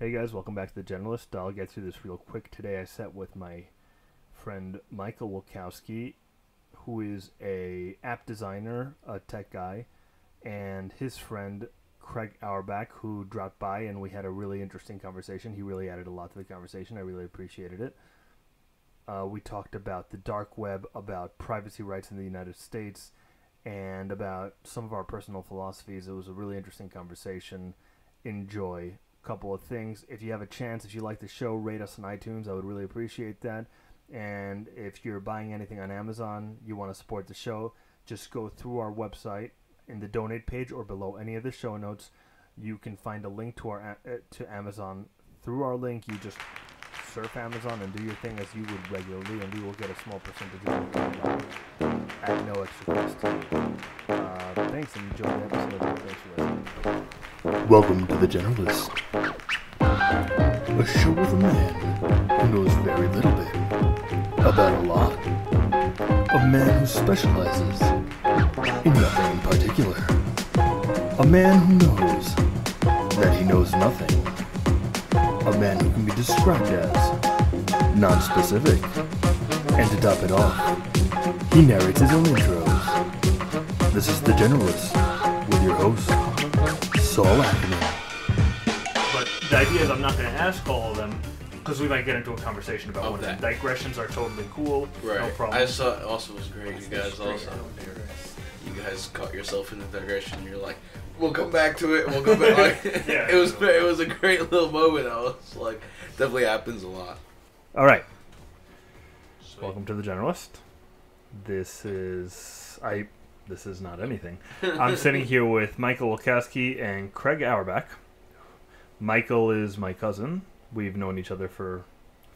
Hey guys, welcome back to The Generalist. I'll get through this real quick. Today I sat with my friend Michael Wilkowski, who is a app designer, a tech guy, and his friend Craig Auerbach, who dropped by, and we had a really interesting conversation. He really added a lot to the conversation. I really appreciated it. We talked about the dark web, about privacy rights in the United States, and about some of our personal philosophies. It was a really interesting conversation. Enjoy. Couple of things. If you have a chance, if you like the show, rate us on iTunes. I would really appreciate that. And if you're buying anything on Amazon, you want to support the show, just go through our website in the donate page or below any of the show notes. You can find a link to our to Amazon. Through our link, you just surf Amazon and do your thing as you would regularly, and we will get a small percentage of it at no extra cost to you. Thanks, and enjoy the episode. Thanks for listening. Welcome to The Generalist, a show with a man who knows very little bit about a lot. A man who specializes in nothing in particular. A man who knows that he knows nothing. A man who can be described as non-specific. And to top it off, he narrates his own intros. This is The Generalist with your host, Saul Ackerman. But the idea is I'm not going to ask all of them because we might get into a conversation about one of them. Digressions are totally cool. Right. No problem. I saw it also was great. You guys also, you guys caught yourself in the digression. You're like, we'll come back to it. We'll go back. Yeah, it was a great little moment. I was like, definitely happens a lot. All right. Sweet. Welcome to The Generalist. This is not anything. I'm sitting here with Michael Wilkowski and Craig Auerbach. Michael is my cousin. We've known each other for a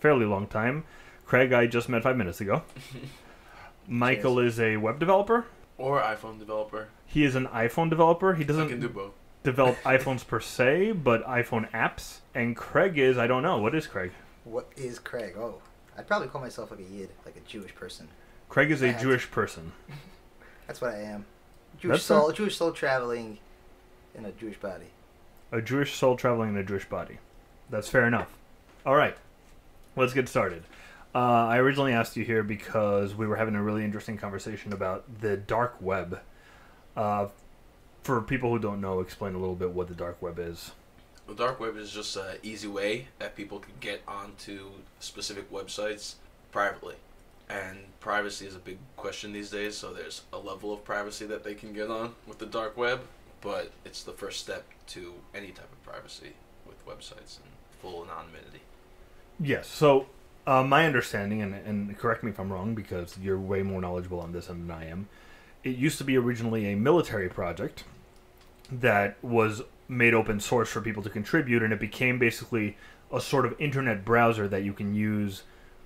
fairly long time. Craig, I just met 5 minutes ago. Michael is a web developer. Or iPhone developer. He is an iPhone developer. He doesn't I can do both. develop iPhones per se, but iPhone apps. And Craig is, I don't know, what is Craig? What is Craig? Oh, I'd probably call myself like a Yid, like a Jewish person. Craig is a Jewish person. That's what I am. That's Jewish soul traveling in a Jewish body. A Jewish soul traveling in a Jewish body. That's fair enough. All right, let's get started. I originally asked you here because we were having a really interesting conversation about the dark web. For people who don't know, explain a little bit what the dark web is. The dark web is just an easy way that people can get onto specific websites privately. And privacy is a big question these days, so there's a level of privacy that they can get on with the dark web, but it's the first step to any type of privacy with websites and full anonymity. Yes, so my understanding, and correct me if I'm wrong because you're way more knowledgeable on this than I am, it used to be originally a military project that was made open source for people to contribute, and it became basically a sort of internet browser that you can use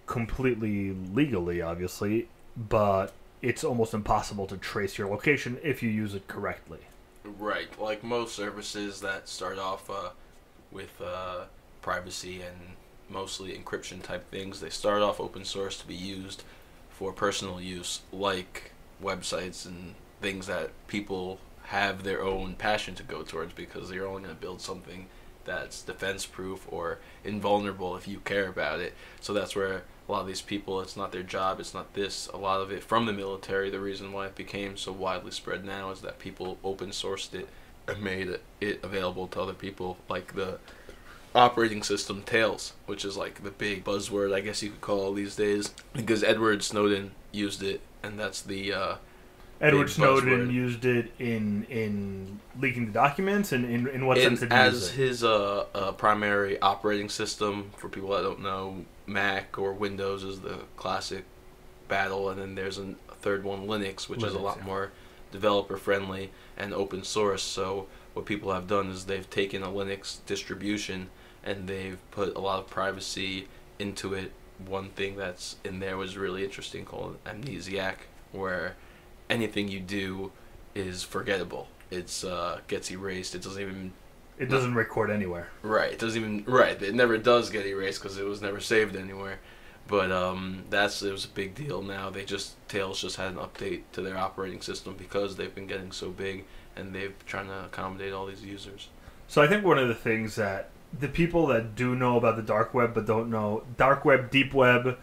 completely legally, obviously, but it's almost impossible to trace your location if you use it correctly. Right, like most services that start off with privacy and mostly encryption type things, they start off open source to be used for personal use, like websites and things that people have their own passion to go towards because you're only going to build something that's defense proof or invulnerable if you care about it. So that's where a lot of these people, it's not their job, it's not this. A lot of it from the military, the reason why it became so widely spread now is that people open sourced it and made it available to other people, like the operating system Tails, which is like the big buzzword I guess you could call it these days, because Edward Snowden used it, and that's the Edward Snowden used it in leaking the documents, and in what sense did he use it? As his primary operating system. For people that don't know, Mac or Windows is the classic battle, and then there's a third one, Linux, which is a lot more developer friendly and open source. So what people have done is they've taken a Linux distribution and they've put a lot of privacy into it. One thing that's in there was really interesting called amnesiac, where anything you do is forgettable. It's gets erased. It doesn't record anywhere. Right. It doesn't even. Right. It never does get erased because it was never saved anywhere. But it was a big deal. Now Tails just had an update to their operating system because they've been getting so big and they're trying to accommodate all these users. So I think one of the things that the people that do know about the dark web but don't know dark web, deep web,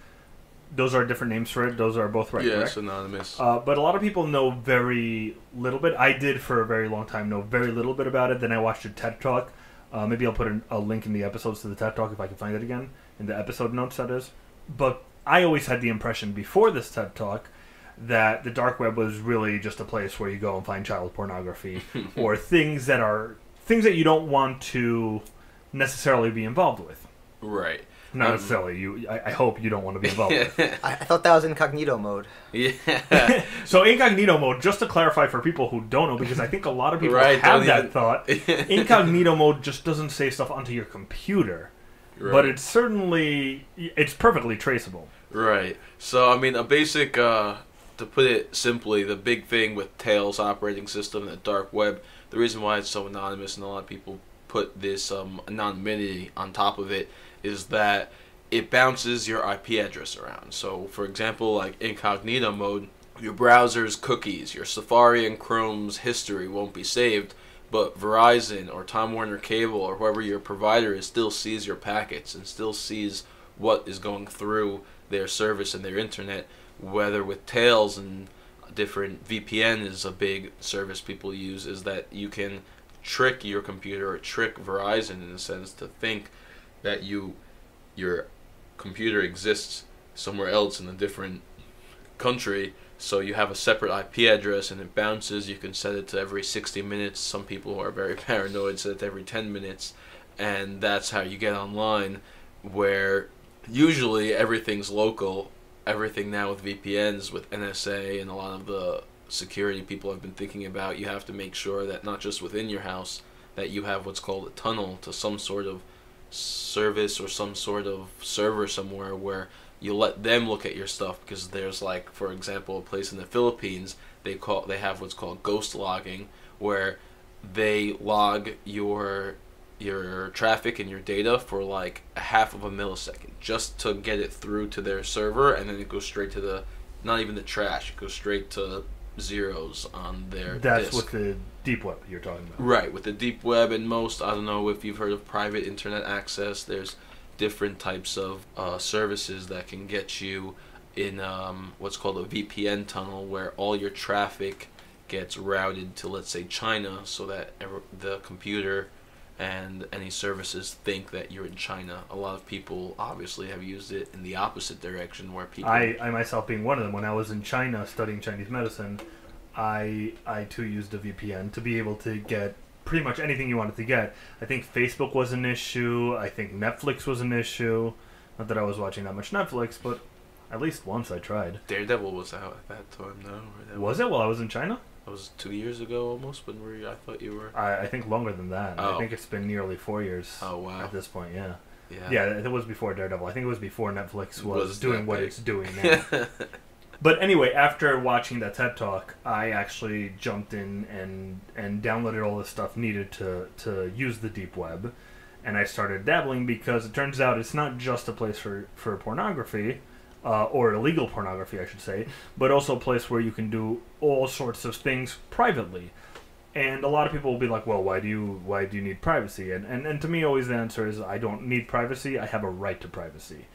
those are different names for it. Those are both right. Yeah, correct? it's anonymous. But a lot of people know very little bit. I did for a very long time know very little bit about it. Then I watched a TED Talk. Maybe I'll put a link in the episodes to the TED Talk if I can find it again. In the episode notes, that is. But I always had the impression before this TED Talk that the dark web was really just a place where you go and find child pornography or things that you don't want to necessarily be involved with. Right. Not necessarily. I hope you don't want to be involved with. I thought that was incognito mode. Yeah. So incognito mode, just to clarify for people who don't know, because I think a lot of people Right, have don't that thought, incognito mode just doesn't say stuff onto your computer. Right. But it's perfectly traceable. Right. So, I mean, a basic, to put it simply, the big thing with Tails operating system and the dark web, the reason why it's so anonymous and a lot of people put this anonymity on top of it is that it bounces your IP address around. So, for example, like incognito mode, your browser's cookies, your Safari and Chrome's history won't be saved, but Verizon or Time Warner Cable or whoever your provider is still sees your packets and still sees what is going through their service and their internet, whether with Tails and different VPN is a big service people use, is that you can trick your computer or trick Verizon in a sense to think that your computer exists somewhere else in a different country, so you have a separate IP address and it bounces. You can set it to every 60 minutes. Some people who are very paranoid set it to every 10 minutes, and that's how you get online, where usually everything's local. Everything now with VPNs, with NSA, and a lot of the security people have been thinking about, you have to make sure that not just within your house, that you have what's called a tunnel to some sort of service or some sort of server somewhere where you let them look at your stuff, because there's, like, for example, a place in the Philippines, they have what's called ghost logging, where they log your traffic and your data for like a half of a millisecond just to get it through to their server, and then it goes straight to not even the trash, it goes straight to zeros on their That's disk. with the deep web you're talking about. Right, with the deep web, and most, I don't know if you've heard of private internet access, there's different types of services that can get you in what's called a VPN tunnel, where all your traffic gets routed to, let's say, China, so that the computer and any services think that you're in China. A lot of people obviously have used it in the opposite direction, where people... I myself being one of them, when I was in China studying Chinese medicine, I too used a VPN to be able to get pretty much anything you wanted to get. I think Facebook was an issue. I think Netflix was an issue. Not that I was watching that much Netflix, but at least once I tried. Daredevil was out at that time, no? Was it while I was in China? That was 2 years ago almost, when I thought you were... I think longer than that. Oh. I think it's been nearly 4 years at this point, yeah. Yeah, it was before Daredevil. I think it was before Netflix was doing what it's doing now. But anyway, after watching that TED Talk, I actually jumped in and downloaded all the stuff needed to use the deep web. And I started dabbling, because it turns out it's not just a place for pornography, or illegal pornography, I should say, but also a place where you can do all sorts of things privately. And a lot of people will be like, well, why do you need privacy? And to me, always the answer is, I don't need privacy, I have a right to privacy.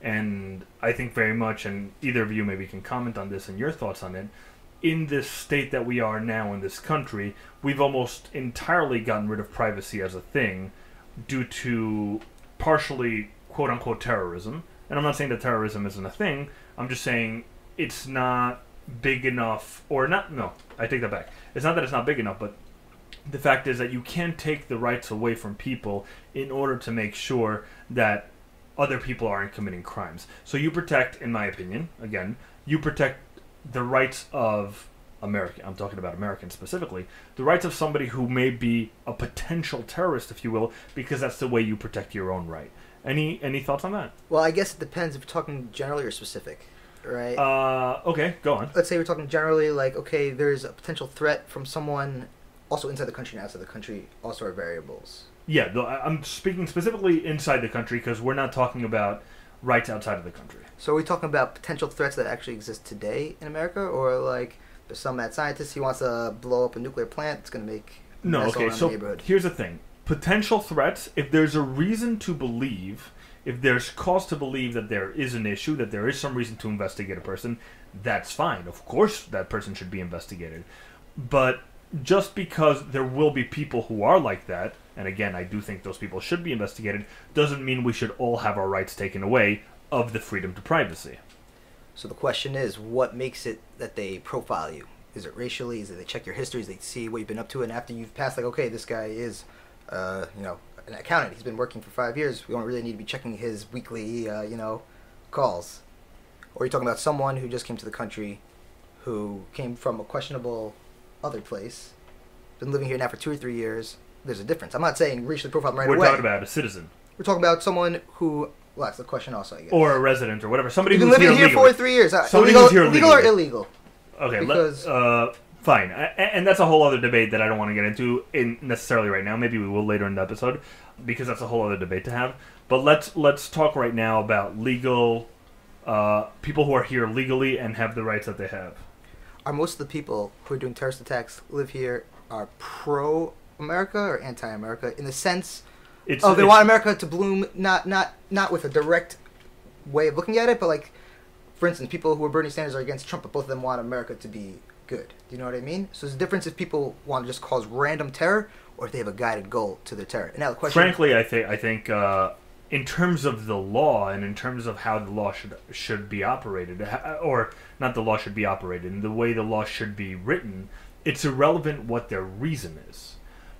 And I think very much, and either of you maybe can comment on this and your thoughts on it, in this state that we are now in this country, we've almost entirely gotten rid of privacy as a thing due to partially quote-unquote terrorism. And I'm not saying that terrorism isn't a thing, I'm just saying it's not big enough, or not, no, I take that back. It's not that it's not big enough, but the fact is that you can't take the rights away from people in order to make sure that other people aren't committing crimes. So you protect, in my opinion, again, you protect the rights of American, I'm talking about Americans specifically, the rights of somebody who may be a potential terrorist, if you will, because that's the way you protect your own right. Any thoughts on that? Well, I guess it depends if you're talking generally or specific, right? Okay, go on. Let's say we're talking generally, like, okay, there's a potential threat from someone also inside the country and outside the country, also are variables. Yeah, I'm speaking specifically inside the country, because we're not talking about rights outside of the country. So are we talking about potential threats that actually exist today in America, or like there's some mad scientist, he wants to blow up a nuclear plant, it's going to make No, mess all okay, around so the neighborhood? here's the thing. potential threats, if there's a reason to believe, if there's cause to believe that there is an issue, that there is some reason to investigate a person, that's fine. Of course that person should be investigated. But just because there will be people who are like that, and again, I do think those people should be investigated, doesn't mean we should all have our rights taken away of the freedom to privacy. So the question is, what makes it that they profile you? Is it racially? Is it they check your histories, they see what you've been up to, and after you've passed, like, okay, this guy is, an accountant. He's been working for 5 years. We don't really need to be checking his weekly, calls. Or you're talking about someone who just came to the country, who came from a questionable other place, been living here now for 2 or 3 years. There's a difference. I'm not saying racially profile them right away. We're talking about a citizen. We're talking about someone who, well, that's the question also, I guess. Or a resident or whatever. Somebody You've who's been living here legally. for 3 years. Somebody illegal, who's here legal or illegal? Okay, Because fine. And that's a whole other debate that I don't want to get into necessarily right now. Maybe we will later in the episode, because that's a whole other debate to have. But let's talk right now about legal people who are here legally and have the rights that they have. are most of the people who are doing terrorist attacks live here are pro-America or anti-America in the sense they want America to bloom, not with a direct way of looking at it, but like, for instance, people who are Bernie Sanders are against Trump, but both of them want America to be good. Do you know what I mean? So there's a difference if people want to just cause random terror or if they have a guided goal to their terror. And now the question... Frankly, I think in terms of the law and in terms of how the law should be operated, or not the law should be operated, and the way the law should be written, it's irrelevant what their reason is.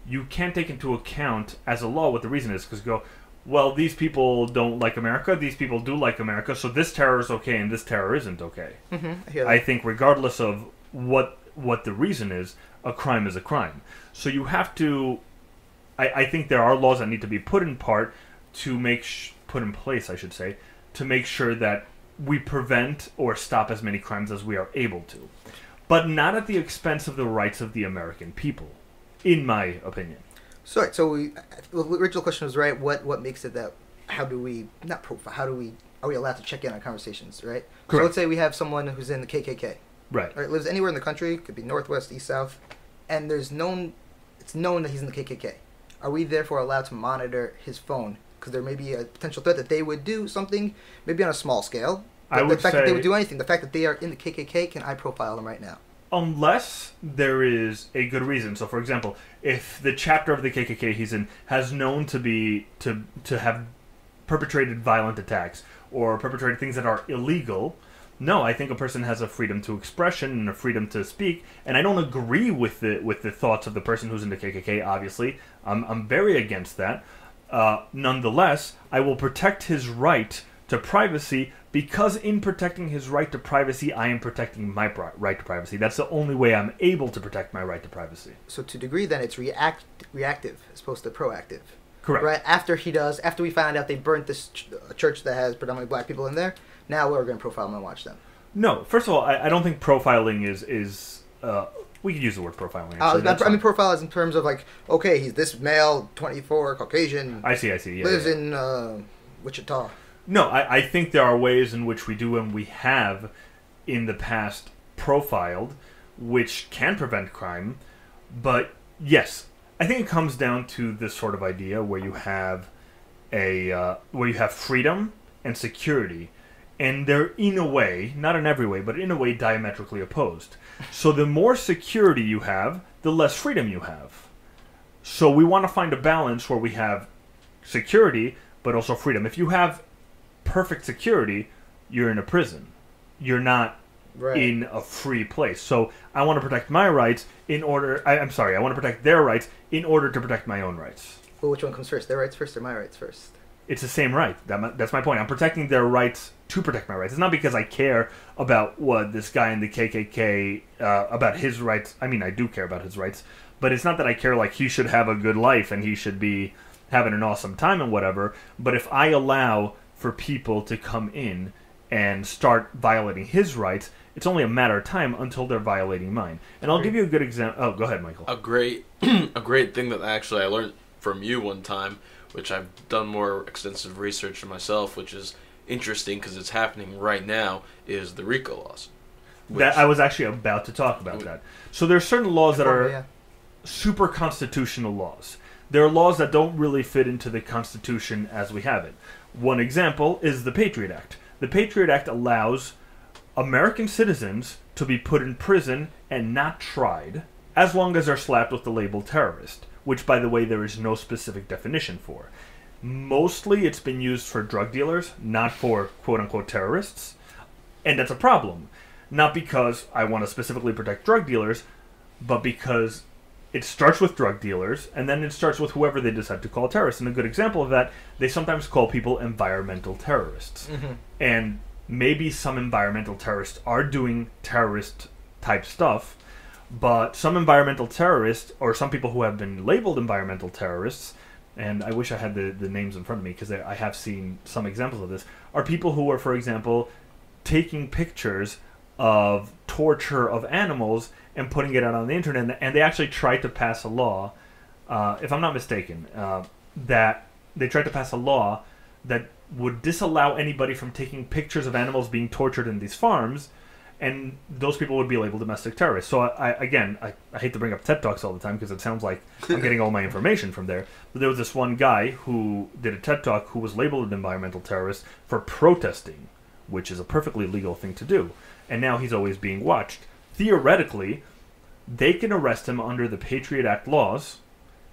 You can't take into account as a law what the reason is, because go, well, these people don't like America, these people do like America, so this terror is okay and this terror isn't okay. Mm-hmm. I think regardless of what the reason is, a crime is a crime. So you have to... I think there are laws that need to be put in part to put in place, I should say, to make sure that we prevent or stop as many crimes as we are able to. But not at the expense of the rights of the American people, in my opinion. Sorry, so the original question was right. What makes it that? How do we not profile? Are we allowed to check in on conversations? Right. Correct. So let's say we have someone who's in the KKK. Right. Right. Lives anywhere in the country. Could be northwest, east, south, and it's known that he's in the KKK. Are we therefore allowed to monitor his phone? Because there may be a potential threat that they would do something, maybe on a small scale. But the fact that they would do anything, the fact that they are in the KKK, can I profile them right now? Unless there is a good reason. So, for example, if the chapter of the KKK he's in has known to have perpetrated violent attacks or perpetrated things that are illegal, no, I think a person has a freedom to expression and a freedom to speak. And I don't agree with the thoughts of the person who's in the KKK. Obviously, I'm very against that. Nonetheless, I will protect his right to privacy, because in protecting his right to privacy, I am protecting my right to privacy. That's the only way I'm able to protect my right to privacy. So to a degree, then, it's reactive as opposed to proactive. Correct. Right after we found out they burnt this church that has predominantly black people in there, now we're going to profile them and watch them. No, first of all, I don't think profiling is we could use the word profiling. I mean, profile is in terms of like, okay, he's this male, 24, Caucasian. I see. Yeah, lives in Wichita. No, I think there are ways in which we do and we have in the past profiled, which can prevent crime. But yes, I think it comes down to this sort of idea where you have freedom and security, and they're in a way, not in every way, but in a way diametrically opposed. So the more security you have, the less freedom you have. So we want to find a balance where we have security, but also freedom. If you have perfect security, you're in a prison. You're not in a free place. So I want to protect my rights I want to protect their rights in order to protect my own rights. Well, which one comes first? Their rights first or my rights first? It's the same right. That's my point. I'm protecting their rights to protect my rights. It's not because I care about what this guy in the KKK, about his rights. I mean, I do care about his rights, but it's not that I care like he should have a good life and he should be having an awesome time and whatever. But if I allow for people to come in and start violating his rights, it's only a matter of time until they're violating mine. And I'll give you a good example. Oh, go ahead, Michael. A great thing that actually I learned from you one time, which I've done more extensive research for myself, which is interesting because it's happening right now, is the RICO laws. That I was actually about to talk about that. So there's certain laws that are super constitutional laws there are laws that don't really fit into the Constitution as we have it. One example is the Patriot Act. The Patriot Act allows American citizens to be put in prison and not tried as long as they're slapped with the label terrorist, which, by the way, there is no specific definition for. Mostly it's been used for drug dealers, not for quote-unquote terrorists, and that's a problem. Not because I want to specifically protect drug dealers, but because it starts with drug dealers, and then it starts with whoever they decide to call terrorists. And a good example of that, they sometimes call people environmental terrorists. Mm-hmm. And maybe some environmental terrorists are doing terrorist-type stuff, but some environmental terrorists, or some people who have been labeled environmental terrorists, and I wish I had the names in front of me because I have seen some examples of this, are people who are, for example, taking pictures of torture of animals and putting it out on the internet, and they actually tried to pass a law, if I'm not mistaken, that they tried to pass a law that would disallow anybody from taking pictures of animals being tortured in these farms, and those people would be labeled domestic terrorists. So I hate to bring up TED Talks all the time because it sounds like I'm getting all my information from there, but there was this one guy who did a TED Talk who was labeled an environmental terrorist for protesting, which is a perfectly legal thing to do, and now he's always being watched. Theoretically, they can arrest him under the Patriot Act laws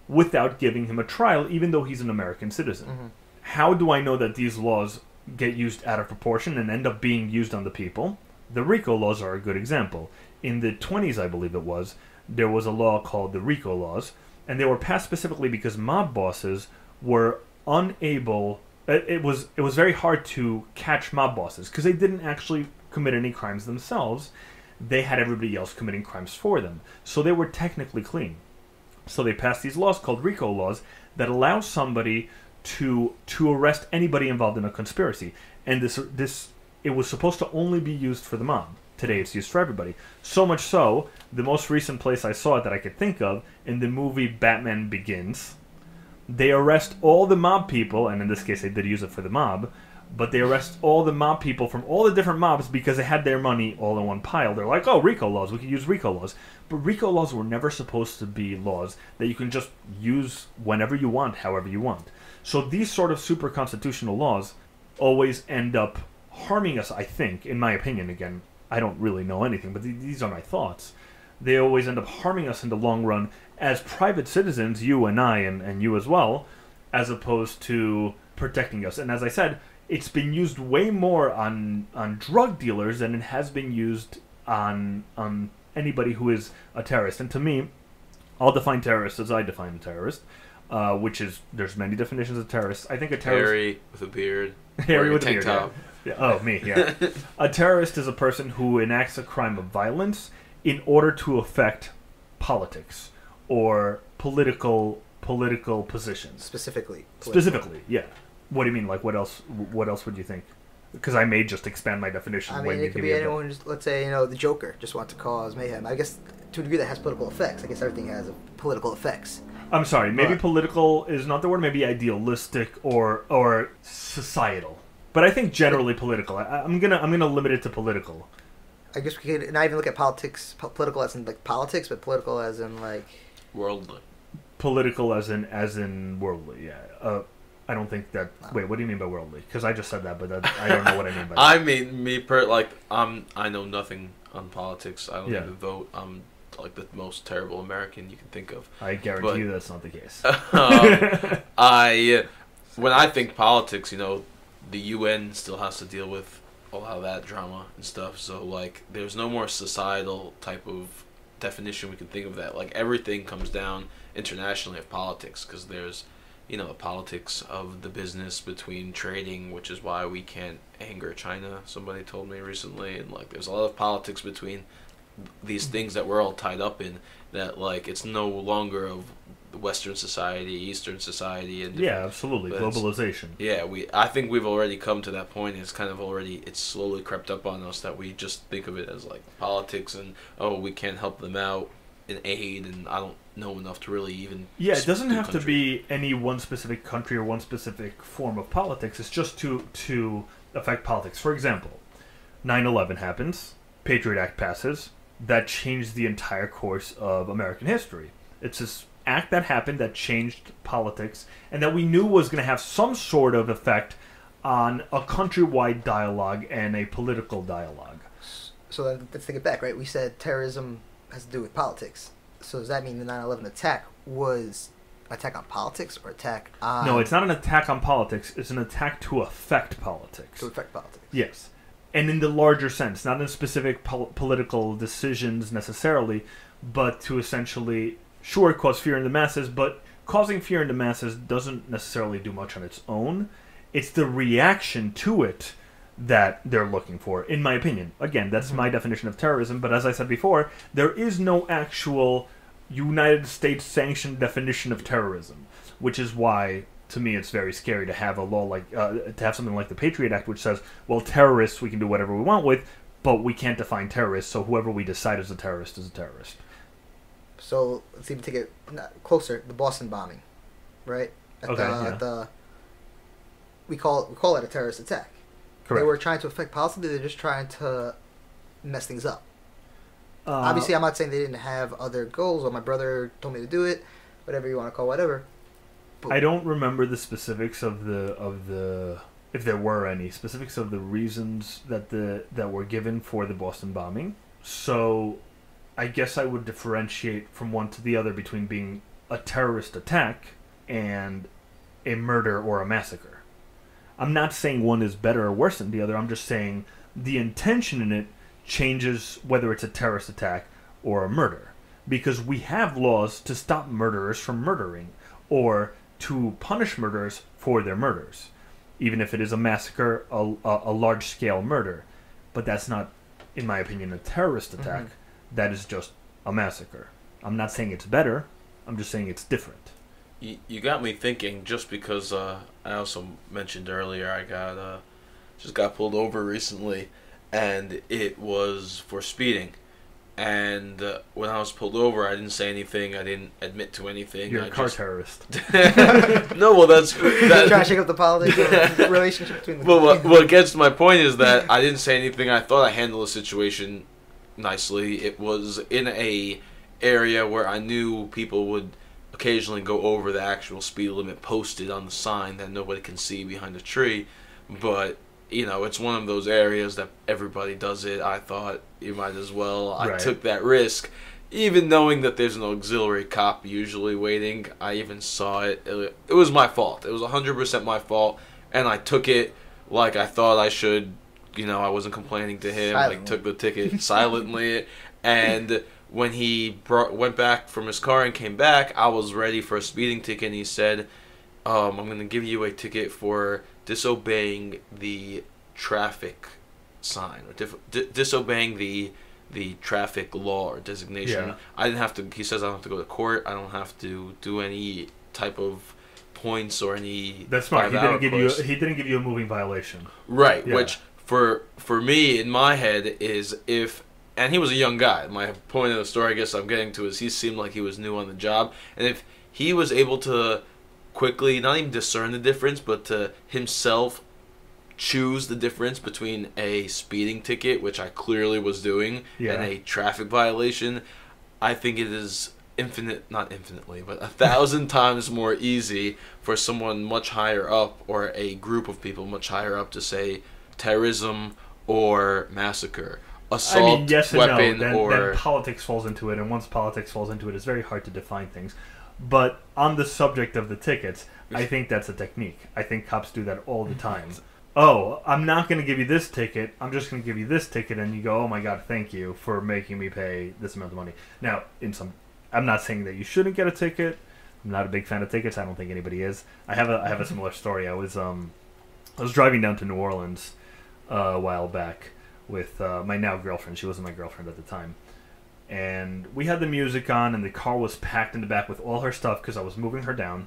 without giving him a trial, even though he's an American citizen. Mm-hmm. How do I know that these laws get used out of proportion and end up being used on the people? The RICO laws are a good example. In the 20s, I believe it was, there was a law called the RICO laws, and they were passed specifically because mob bosses were unable... It was very hard to catch mob bosses because they didn't actually commit any crimes themselves. They had everybody else committing crimes for them. So they were technically clean. So they passed these laws called RICO laws that allow somebody to arrest anybody involved in a conspiracy. And this it was supposed to only be used for the mob. Today it's used for everybody. So much so, the most recent place I saw it that I could think of, in the movie Batman Begins, they arrest all the mob people, and in this case they did use it for the mob, but they arrest all the mob people from all the different mobs because they had their money all in one pile. They're like, oh, RICO laws, we could use RICO laws. But RICO laws were never supposed to be laws that you can just use whenever you want, however you want. So these sort of super constitutional laws always end up harming us, I think, in my opinion. Again, I don't really know anything, but these are my thoughts. They always end up harming us in the long run as private citizens, you and I, and you as well, as opposed to protecting us. And as I said, it's been used way more on drug dealers than it has been used on anybody who is a terrorist. And to me, I'll define terrorist as I define a terrorist, which is, there's many definitions of terrorists. I think a terrorist... Hairy with a beard. Hairy with a beard, yeah. Yeah. Oh, me, yeah. A terrorist is a person who enacts a crime of violence in order to affect politics or political positions. Specifically, yeah. What do you mean? Like, what else would you think? Because I may just expand my definition. I mean, it could be anyone. Just, let's say, the Joker just wants to cause mayhem. I guess to a degree that has political effects. I guess everything has political effects. I'm sorry. Maybe political is not the word. Maybe idealistic or societal. But I think generally political. I'm gonna limit it to political. I guess we could not even look at politics, political as in like politics, but political as in like worldly. Political as in worldly. Yeah. I don't think that. Wait, what do you mean by worldly? Because I just said that, but I don't know what I mean by that. I mean, I know nothing on politics. I don't even vote. I'm like the most terrible American you can think of. I guarantee you that's not the case. When I think politics, the UN still has to deal with a lot of that drama and stuff. So like, there's no more societal type of definition we can think of that. Like, everything comes down internationally of politics because there's the politics of the business between trading, which is why we can't anger China, somebody told me recently. And like, there's a lot of politics between these things that we're all tied up in, that like, it's no longer of Western society, Eastern society, and absolutely, globalization. I think we've already come to that point. It's kind of it's slowly crept up on us that we just think of it as like politics, and we can't help them out in aid, and I don't know enough to really even... Yeah, it doesn't have to be any one specific country or one specific form of politics. It's just to affect politics. For example, 9/11 happens, Patriot Act passes, that changed the entire course of American history. It's this act that happened that changed politics, and that we knew was going to have some sort of effect on a countrywide dialogue and a political dialogue. So let's take it back, right? We said terrorism has to do with politics. So does that mean the 9/11 attack was attack on politics or attack on... No, it's not an attack on politics. It's an attack to affect politics. To affect politics. Yes. And in the larger sense, not in specific political decisions necessarily, but to essentially, sure, cause fear in the masses, but causing fear in the masses doesn't necessarily do much on its own. It's the reaction to it that they're looking for, in my opinion. Again, that's my definition of terrorism, but as I said before, there is no actual United States-sanctioned definition of terrorism, which is why, to me, it's very scary to have a law like, to have something like the Patriot Act, which says, well, terrorists we can do whatever we want with, but we can't define terrorists, so whoever we decide is a terrorist is a terrorist. So let's even take it closer, the Boston bombing, right? We call it a terrorist attack. Correct. They were trying to affect policy. They're just trying to mess things up. Obviously, I'm not saying they didn't have other goals, or my brother told me to do it, whatever you want to call whatever. But I don't remember the specifics of the if there were any specifics of the reasons that were given for the Boston bombing. So I guess I would differentiate from one to the other between being a terrorist attack and a murder or a massacre. I'm not saying one is better or worse than the other. I'm just saying the intention in it changes whether it's a terrorist attack or a murder. Because we have laws to stop murderers from murdering, or to punish murderers for their murders. Even if it is a massacre, a large-scale murder. But that's not, in my opinion, a terrorist attack. That is just a massacre. I'm not saying it's better. I'm just saying it's different. You got me thinking, just because I also mentioned earlier I just got pulled over recently, and it was for speeding. And when I was pulled over, I didn't say anything. I didn't admit to anything. You're a car terrorist. No, well, that's... Trying to shake up the politics relationship between the... Well, what gets to my point is that I didn't say anything. I thought I handled the situation nicely. It was in a area where I knew people would occasionally go over the actual speed limit posted on the sign that nobody can see behind a tree. But, you know, it's one of those areas that everybody does it. I thought you might as well. I took that risk. Even knowing that there's an auxiliary cop usually waiting, I even saw it. It was my fault. It was 100% my fault. And I took it like I thought I should. You know, I wasn't complaining to him. I took the ticket silently. And when he went back from his car and came back, I was ready for a speeding ticket. And he said, I'm going to give you a ticket for disobeying the traffic sign, or disobeying the traffic law or designation. Yeah. I didn't have to. He says I don't have to go to court. I don't have to do any type of points or any. That's smart. He didn't give you a moving violation. Right. Yeah. Which for me in my head is and he was a young guy. My point of the story, I guess I'm getting to, is he seemed like he was new on the job, and if he was able to quickly not even discern the difference, but to himself choose the difference between a speeding ticket, which I clearly was doing, and a traffic violation, I think it is not infinitely, but 1,000 times more easy for someone much higher up, or a group of people much higher up, to say terrorism or massacre. Assault, yes and weapon, no. Then politics falls into it, and once politics falls into it, it's very hard to define things. But on the subject of the tickets, I think that's a technique. I think cops do that all the time. Oh, I'm not going to give you this ticket, I'm just going to give you this ticket, and you go, oh my god, thank you for making me pay this amount of money. Now, I'm not saying that you shouldn't get a ticket. I'm not a big fan of tickets. I don't think anybody is. I have a similar story. I was driving down to New Orleans a while back with my now girlfriend. She wasn't my girlfriend at the time. And we had the music on, and the car was packed in the back with all her stuff because I was moving her down.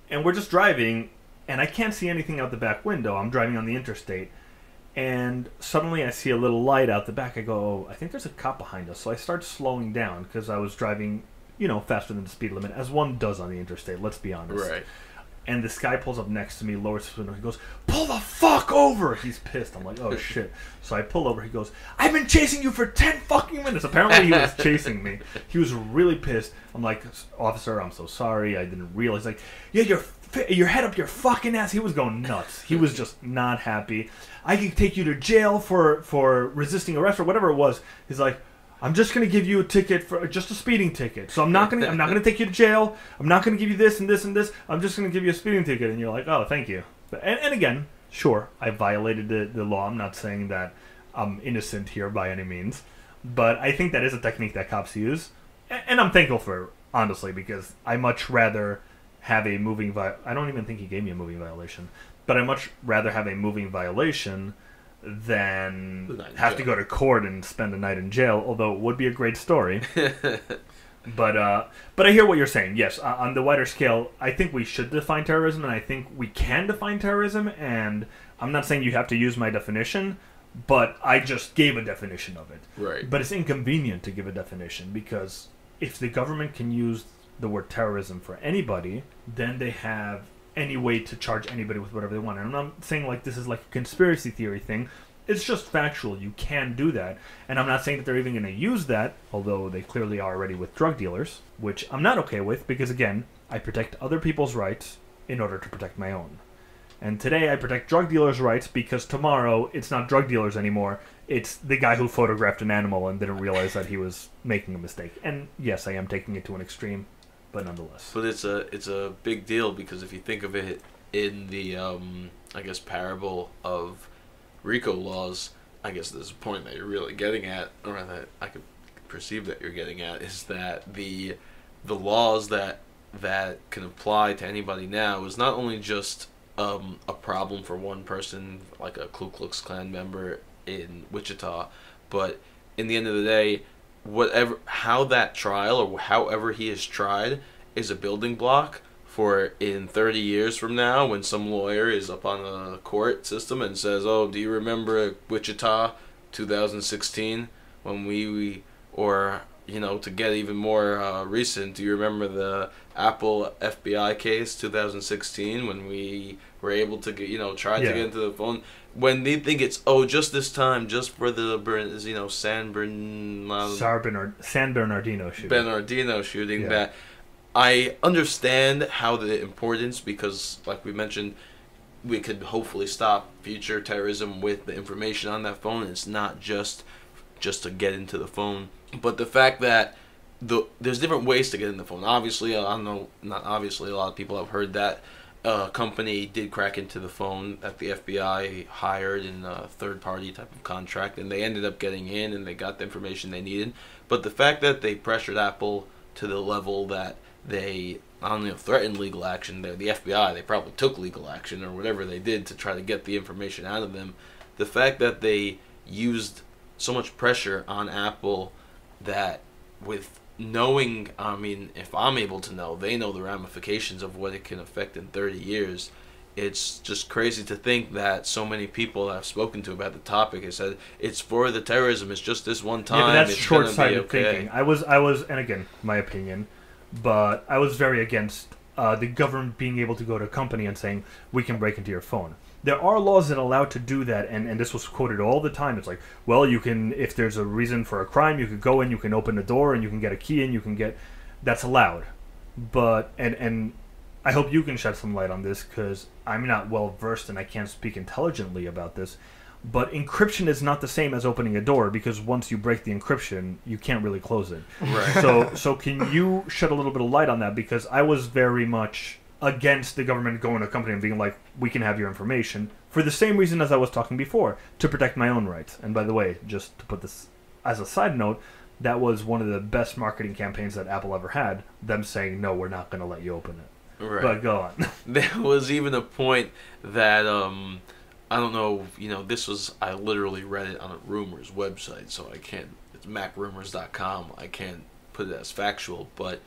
And we're just driving, and I can't see anything out the back window. I'm driving on the interstate. And suddenly I see a little light out the back. I go, oh, I think there's a cop behind us. So I start slowing down because I was driving, faster than the speed limit, as one does on the interstate, let's be honest. Right. And this guy pulls up next to me, lowers his window. He goes, "Pull the fuck over!" He's pissed. I'm like, "Oh shit!" So I pull over. He goes, "I've been chasing you for 10 fucking minutes." Apparently, he was chasing me. He was really pissed. I'm like, "Officer, I'm so sorry. I didn't realize." Like, "Yeah, your head up your fucking ass." He was going nuts. He was just not happy. "I can take you to jail for resisting arrest or whatever it was." He's like, "I'm just gonna give you a ticket for just a speeding ticket. So I'm not gonna take you to jail. I'm not gonna give you this and this and this. I'm just gonna give you a speeding ticket." And you're like, "Oh, thank you." And again, sure, I violated the law. I'm not saying that I'm innocent here by any means, but I think that is a technique that cops use, and I'm thankful for it, honestly, because I much rather have a moving I don't even think he gave me a moving violation, but I much rather have a moving violation than have to go to court and spend a night in jail, although it would be a great story. But I hear what you're saying. Yes, on the wider scale, I think we should define terrorism, and I think we can define terrorism, and I'm not saying you have to use my definition, but I just gave a definition of it. Right. But it's inconvenient to give a definition, because if the government can use the word terrorism for anybody, then they have any way to charge anybody with whatever they want. And I'm not saying like this is like a conspiracy theory thing. It's just factual. You can do that. And I'm not saying that they're even going to use that, although they clearly are already with drug dealers, which I'm not okay with because, again, I protect other people's rights in order to protect my own. And today I protect drug dealers' rights because tomorrow it's not drug dealers anymore. It's the guy who photographed an animal and didn't realize that he was making a mistake. And yes, I am taking it to an extreme, but nonetheless. But it's a big deal because if you think of it in the I guess parable of RICO laws, I guess there's a point that you're really getting at, or that I could perceive that you're getting at, is that the laws that can apply to anybody now is not only just a problem for one person, like a Ku Klux Klan member in Wichita, but in the end of the day, how that trial or however he is tried is a building block for in 30 years from now when some lawyer is up on a court system and says, "Oh, do you remember Wichita 2016 when we or to get even more recent, do you remember the Apple FBI case 2016 when we were able to get, try to get into the phone?" When they think it's, just this time, just for the San Bernardino shooting. Bernardino shooting, Yeah. that I understand how the importance, because like we mentioned, we could hopefully stop future terrorism with the information on that phone. It's not just to get into the phone, but the fact that there's different ways to get in the phone. Obviously, I don't know, not obviously, a lot of people have heard that company did crack into the phone that the FBI hired in a third-party type of contract, and they ended up getting in and they got the information they needed. But the fact that they pressured Apple to the level that they, I don't know, threatened legal action, the FBI, they probably took legal action or whatever they did to try to get the information out of them. The fact that they used so much pressure on Apple that with knowing, if I'm able to know, they know the ramifications of what it can affect in 30 years. It's just crazy to think that so many people I've spoken to about the topic have said it's for the terrorism, it's just this one time. Yeah, but that's it's short-sighted thinking. I was, and again, my opinion, but I was very against the government being able to go to a company and saying, "We can break into your phone." There are laws that allow to do that, and this was quoted all the time. It's like, well, you can, if there's a reason for a crime, you could go in, you can open the door, and you can get a key, and you can get, that's allowed. But, and I hope you can shed some light on this, because I'm not well versed and I can't speak intelligently about this, but encryption is not the same as opening a door, because once you break the encryption, you can't really close it. Right. So can you shed a little bit of light on that? Because I was very much against the government going to a company and being like, "We can have your information," for the same reason as I was talking before, to protect my own rights. And by the way, just to put this as a side note, that was one of the best marketing campaigns that Apple ever had, them saying, "No, we're not going to let you open it." Right. But go on. There was even a point that, I don't know, I literally read it on a rumors website, so I can't, it's macrumors.com, I can't put it as factual, but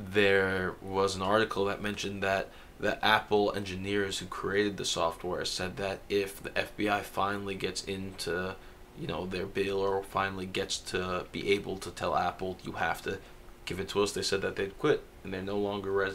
there was an article that mentioned that the Apple engineers who created the software said that if the FBI finally gets into, their bill, or finally gets to be able to tell Apple, you have to give it to us, they said that they'd quit, and they're no longer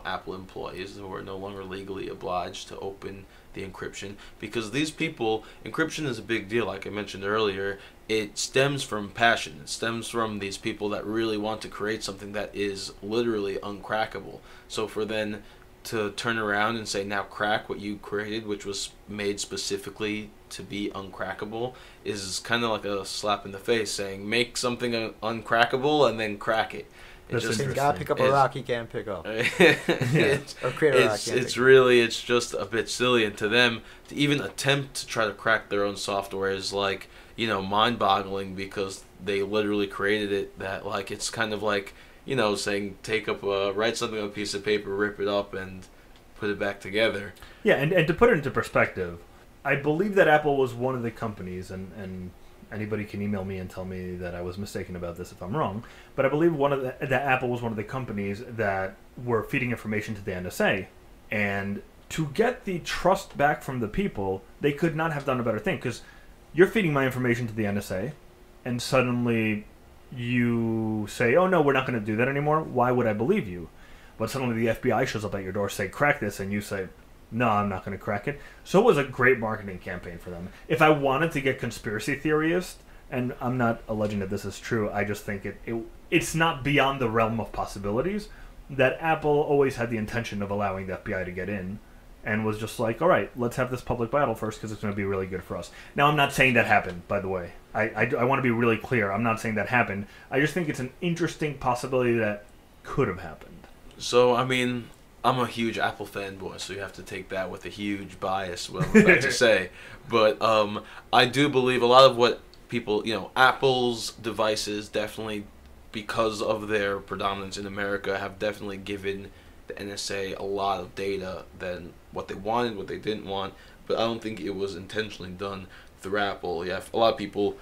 Apple employees who are no longer legally obliged to open the encryption, because these people, encryption is a big deal. Like I mentioned earlier, it stems from passion. It stems from these people that really want to create something that is literally uncrackable. So for them to turn around and say, now crack what you created, which was made specifically to be uncrackable, is kind of like a slap in the face, saying make something uncrackable and then crack it. Can God pick up a rock he can't pick up? Or create a rock. It's just a bit silly, and to them to even attempt to try to crack their own software is like, mind-boggling, because they literally created it. That, like, it's kind of like, saying write something on a piece of paper, rip it up, and put it back together. Yeah, and to put it into perspective, I believe that Apple was one of the companies, and anybody can email me and tell me that I was mistaken about this if I'm wrong, but I believe that Apple was one of the companies that were feeding information to the NSA, and to get the trust back from the people, they could not have done a better thing, because you're feeding my information to the NSA, and suddenly you say, oh no, we're not going to do that anymore. Why would I believe you? But suddenly the FBI shows up at your door, say, crack this, and you say, no, I'm not going to crack it. So it was a great marketing campaign for them. If I wanted to get conspiracy theorists, and I'm not alleging that this is true, I just think it's not beyond the realm of possibilities, that Apple always had the intention of allowing the FBI to get in, and was just like, all right, let's have this public battle first because it's going to be really good for us. Now, I'm not saying that happened, by the way. I want to be really clear. I'm not saying that happened. I just think it's an interesting possibility that could have happened. So, I mean, I'm a huge Apple fanboy, so you have to take that with a huge bias, what I'm about to say. But I do believe a lot of what people, Apple's devices definitely, because of their predominance in America, have definitely given the NSA a lot of data than what they wanted, what they didn't want. But I don't think it was intentionally done through Apple. Yeah, a lot of people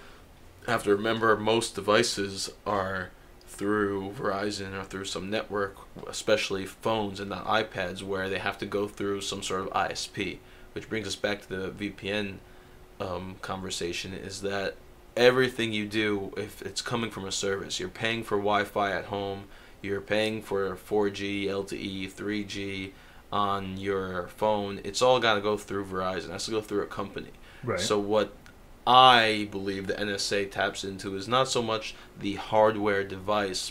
have to remember most devices are through Verizon or through some network, especially phones and not iPads, where they have to go through some sort of ISP. Which brings us back to the VPN conversation, is that everything you do, if it's coming from a service, you're paying for Wi-Fi at home, you're paying for 4G, LTE, 3G on your phone, it's all got to go through Verizon. It has to go through a company. Right. So what I believe the NSA taps into is not so much the hardware device,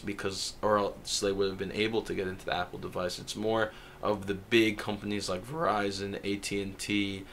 or else they would have been able to get into the Apple device. It's more of the big companies like Verizon, AT&T,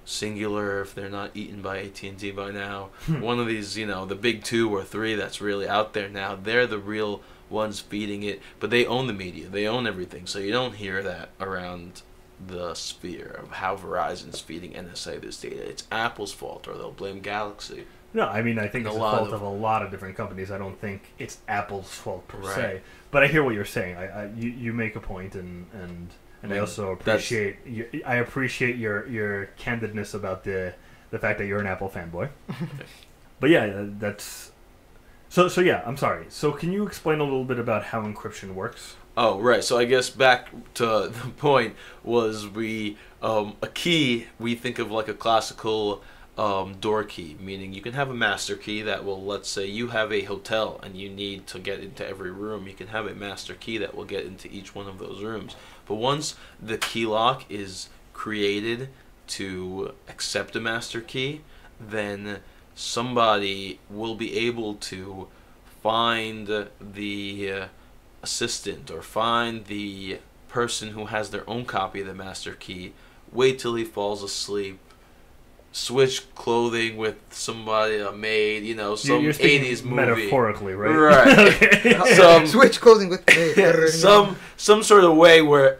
Singular, if they're not eaten by AT&T by now. One of these, the big 2 or 3 that's really out there now, they're the real ones feeding it, but they own the media, they own everything, so you don't hear that around the sphere of how Verizon's feeding NSA this data. It's Apple's fault, or they'll blame Galaxy. No, I mean, I think it's the fault of a lot of different companies. I don't think it's Apple's fault per se. But I hear what you're saying. You make a point, and I also appreciate your candidness about the fact that you're an Apple fanboy. But yeah, that's so yeah. I'm sorry. So can you explain a little bit about how encryption works? Oh, right. So I guess back to the point was a key, we think of like a classical door key, meaning you can have a master key that will, let's say you have a hotel and you need to get into every room, you can have a master key that will get into each one of those rooms. But once the key lock is created to accept a master key, then somebody will be able to find the assistant or find the person who has their own copy of the master key, wait till he falls asleep, switch clothing with somebody, a maid, some You're 80s movie. Metaphorically, right? Right. Okay. Switch clothing with some sort of way where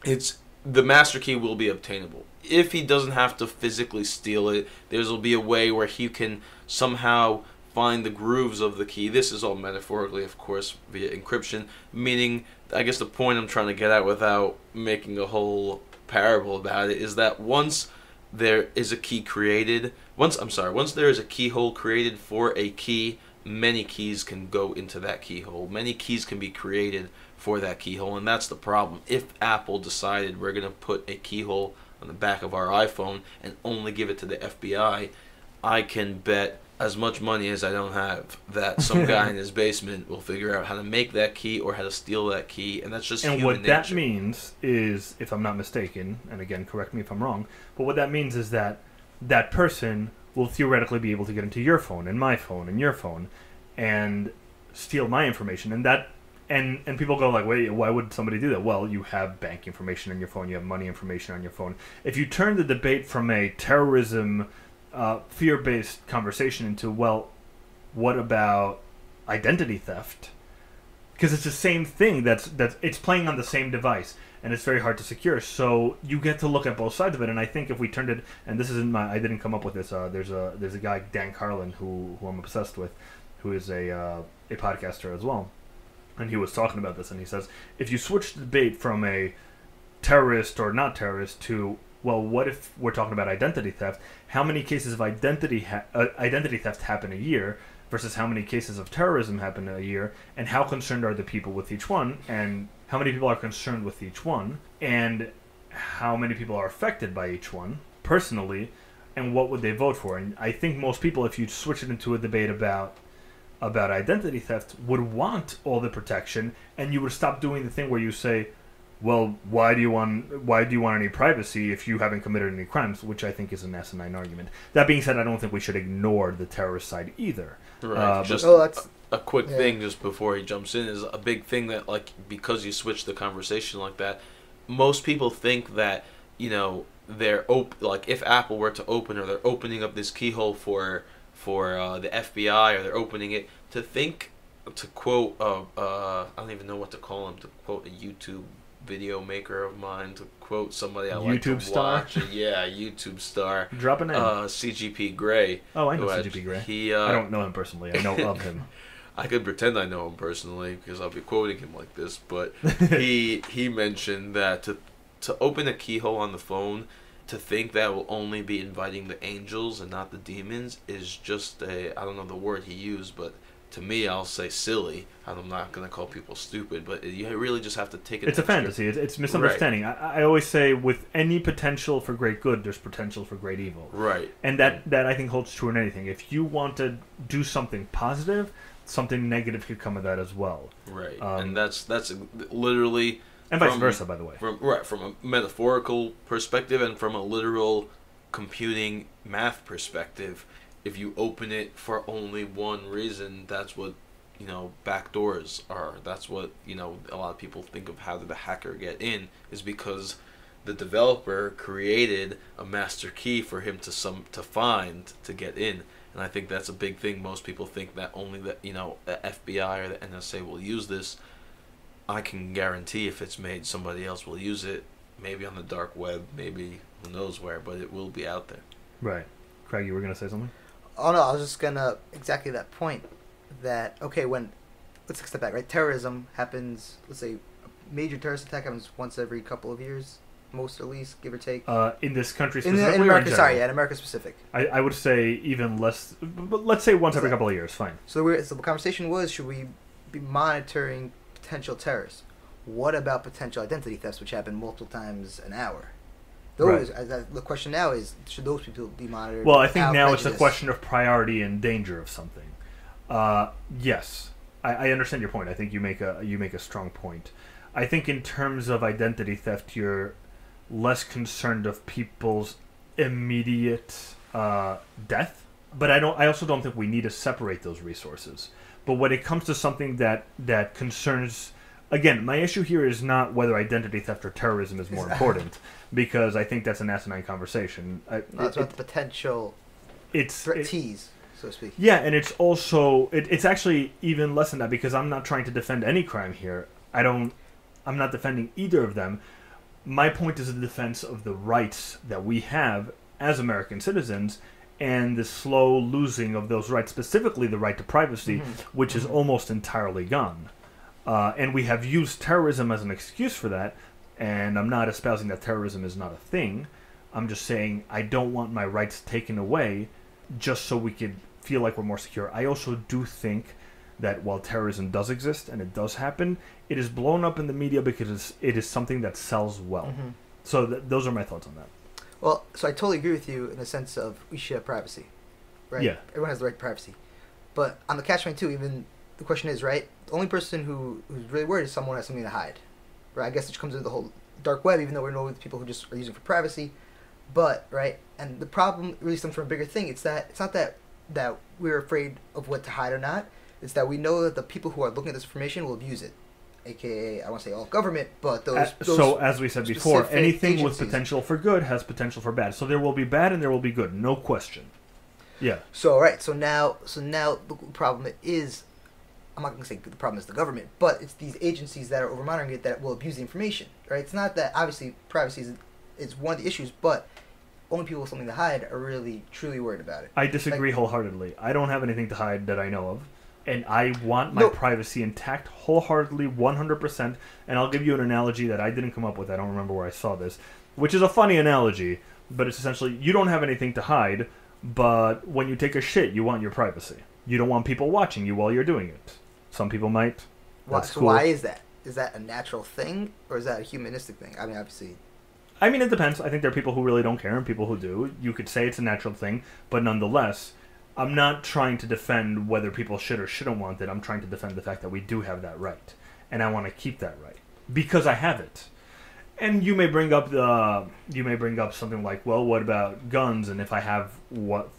it's the master key will be obtainable. If he doesn't have to physically steal it, there will be a way where he can somehow find the grooves of the key. This is all metaphorically, of course, via encryption, meaning, I guess the point I'm trying to get at without making a whole parable about it is that once there is a key created, once there is a keyhole created for a key, many keys can go into that keyhole. Many keys can be created for that keyhole, and that's the problem. If Apple decided we're going to put a keyhole on the back of our iPhone and only give it to the FBI, I can bet as much money as I don't have, that some guy in his basement will figure out how to make that key or how to steal that key, and that's just and human what nature. that means is, if I'm not mistaken, and again, correct me if I'm wrong, but what that means is that that person will theoretically be able to get into your phone and my phone and your phone and steal my information, and that and people go like, wait, why would somebody do that? Well, you have bank information on your phone, you have money information on your phone. If you turn the debate from a terrorism fear-based conversation into, well, what about identity theft? Because it's the same thing. That's it's playing on the same device, and it's very hard to secure. So you get to look at both sides of it. And I think if we turned it, and this isn't I didn't come up with this. There's a guy, Dan Carlin, who I'm obsessed with, who is a podcaster as well, and he was talking about this, and he says, if you switch the debate from a terrorist or not terrorist to, well, what if we're talking about identity theft? How many cases of identity theft happen a year versus how many cases of terrorism happen a year? And how concerned are the people with each one? And how many people are concerned with each one? And how many people are affected by each one personally? And what would they vote for? And I think most people, if you switch it into a debate about identity theft, would want all the protection, and you would stop doing the thing where you say, well, why do you want any privacy if you haven't committed any crimes? Which I think is an asinine argument. That being said, I don't think we should ignore the terrorist side either. Right. Just a quick thing just before he jumps in is a big thing that, like, because you switch the conversation like that, most people think that, you know, they're like if Apple were to open, or they're opening up this keyhole for the FBI, or they're opening it to think, to quote I don't even know what to call him, to quote a YouTube video maker of mine, to quote somebody I like to watch. YouTube star. Drop a name. CGP Grey. Oh, I know CGP Grey. I don't know him personally. I know of him. I could pretend I know him personally because I'll be quoting him like this, but he mentioned that to open a keyhole on the phone, to think that will only be inviting the angels and not the demons is just I don't know the word he used, but to me, I'll say silly. I'm not going to call people stupid, but you really just have to take it. It's a fantasy. It's misunderstanding. Right. I always say, with any potential for great good, there's potential for great evil. Right. And that I think holds true in anything. If you want to do something positive, something negative could come of that as well. Right. And that's literally... And vice versa, by the way. From a metaphorical perspective and from a literal computing math perspective, if you open it for only one reason, that's what, you know, backdoors are. That's what, you know, a lot of people think of how did the hacker get in, is because the developer created a master key for him to find to get in. And I think that's a big thing. Most people think that only the FBI or the NSA will use this. I can guarantee if it's made, somebody else will use it. Maybe on the dark web, maybe who knows where, but it will be out there. Right. Craig, you were going to say something? Oh, no, I was just going to, exactly that point, that, okay, let's take a step back, right? Terrorism happens, let's say, a major terrorist attack happens once every couple of years, most at least, give or take. In this country specifically, in America, in America specific. I would say even less, but let's say once every couple of years, fine. So the conversation was, should we be monitoring potential terrorists? What about potential identity thefts, which happen multiple times an hour? Those, the question now is, should those people be monitored? Well, I think now it's a question of priority and danger of something. Yes, I understand your point. I think you make a strong point. I think in terms of identity theft, you're less concerned of people's immediate death, but I also don't think we need to separate those resources. But when it comes to something that concerns, again, my issue here is not whether identity theft or terrorism is more important, because I think that's an asinine conversation. It's about the potential tease, so to speak. Yeah, and it's also it's actually even less than that, because I'm not trying to defend any crime here. I'm not defending either of them. My point is the defense of the rights that we have as American citizens, and the slow losing of those rights, specifically the right to privacy, which is almost entirely gone. And we have used terrorism as an excuse for that, and I'm not espousing that terrorism is not a thing. I'm just saying I don't want my rights taken away just so we could feel like we're more secure. I also do think that while terrorism does exist and it does happen, it is blown up in the media because it is something that sells well. So those are my thoughts on that. Well, so I totally agree with you in the sense of we should have privacy. right? Yeah. Everyone has the right to privacy. But on the catch-22, even the question is, right, the only person who's really worried is someone has something to hide, right? I guess it comes into the whole dark web, even though we know with people who just are using it for privacy. But, right, and the problem really stems from a bigger thing. It's not that we're afraid of what to hide or not. It's that we know that the people who are looking at this information will abuse it. AKA, I won't say all government, but those so, as we said before, anything with agencies. potential for good has potential for bad. So there will be bad and there will be good, no question. Yeah. So, right, so now the problem is, I'm not going to say the problem is the government, but it's these agencies that are over monitoring it that will abuse the information, right? It's not that, obviously, privacy is one of the issues, but only people with something to hide are really, truly worried about it. I disagree wholeheartedly. I don't have anything to hide that I know of. And I want my privacy intact wholeheartedly, 100%. And I'll give you an analogy that I didn't come up with. I don't remember where I saw this. Which is a funny analogy. But it's essentially, you don't have anything to hide. But when you take a shit, you want your privacy. You don't want people watching you while you're doing it. Some people might. That's cool. Why is that? Is that a natural thing? Or is that a humanistic thing? I mean, obviously... I mean, it depends. I think there are people who really don't care and people who do. You could say it's a natural thing. But nonetheless... I'm not trying to defend whether people should or shouldn't want it. I'm trying to defend the fact that we do have that right. And I want to keep that right. Because I have it. And you may bring up something like, well, what about guns? And if I have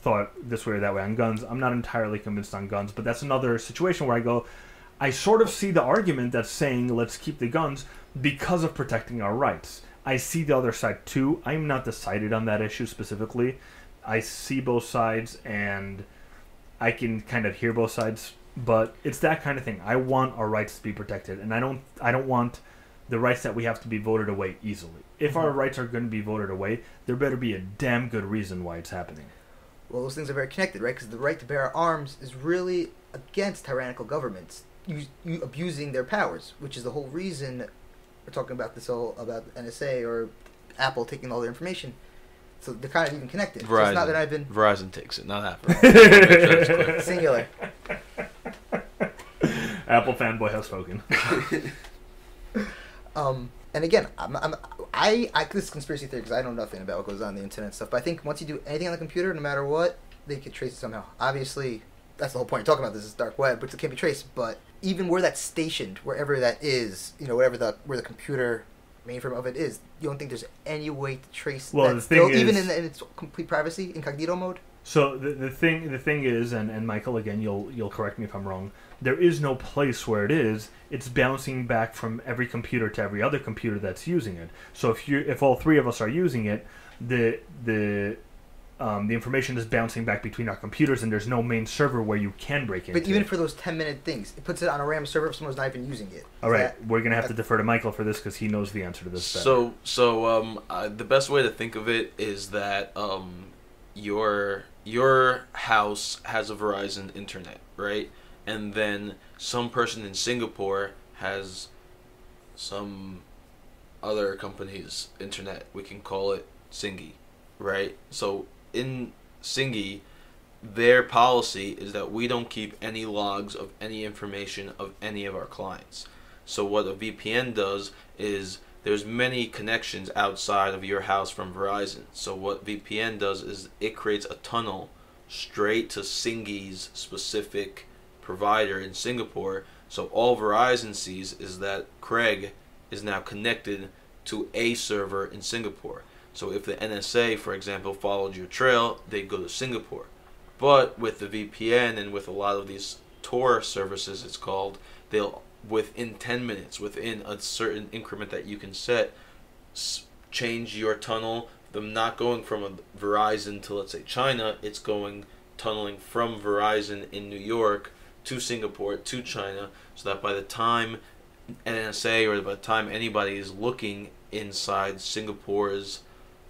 thought this way or that way on guns, I'm not entirely convinced on guns. But that's another situation where I go, I sort of see the argument that's saying let's keep the guns because of protecting our rights. I see the other side too. I'm not decided on that issue specifically. I see both sides, and I can kind of hear both sides, but it's that kind of thing. I want our rights to be protected, and I don't want the rights that we have to be voted away easily. If our rights are going to be voted away, there better be a damn good reason why it's happening. Well, those things are very connected, right? Because the right to bear arms is really against tyrannical governments you abusing their powers, which is the whole reason we're talking about this whole about NSA or Apple taking all their information. So they're kind of even connected. Verizon, so it's not that I've been... Verizon takes it, not Apple. Singular. Apple fanboy has spoken. And again, I this is conspiracy theory because I know nothing about what goes on the internet and stuff. But I think once you do anything on the computer, no matter what, they could trace it somehow. Obviously, that's the whole point. You're talking about this is dark web, but it can't be traced. But even where that's stationed, wherever that is, where the computer mainframe of it is, you don't think there's any way to trace that the thing is, even in its complete privacy, incognito mode? So the thing is, and Michael, again, you'll correct me if I'm wrong, there is no place where it is. It's bouncing back from every computer to every other computer that's using it. So if all three of us are using it, the information is bouncing back between our computers, and there's no main server where you can break into. But even for those 10-minute things, it puts it on a RAM server if someone's not even using it. All right, we're gonna have to defer to Michael for this because he knows the answer to this better. So the best way to think of it is that your house has a Verizon internet, right? And then some person in Singapore has some other company's internet. We can call it Singi, right? So in Singi, their policy is that we don't keep any logs of any information of any of our clients. So what a VPN does is there's many connections outside of your house from Verizon. So what VPN does is it creates a tunnel straight to Singi's specific provider in Singapore. So all Verizon sees is that Craig is now connected to a server in Singapore. So if the NSA, for example, followed your trail, they'd go to Singapore. But with the VPN and with a lot of these Tor services, it's called, they'll, within 10 minutes, within a certain increment that you can set, change your tunnel. Them not going from a Verizon to, let's say, China, it's going tunneling from Verizon in New York to Singapore to China, so that by the time NSA or by the time anybody is looking inside Singapore's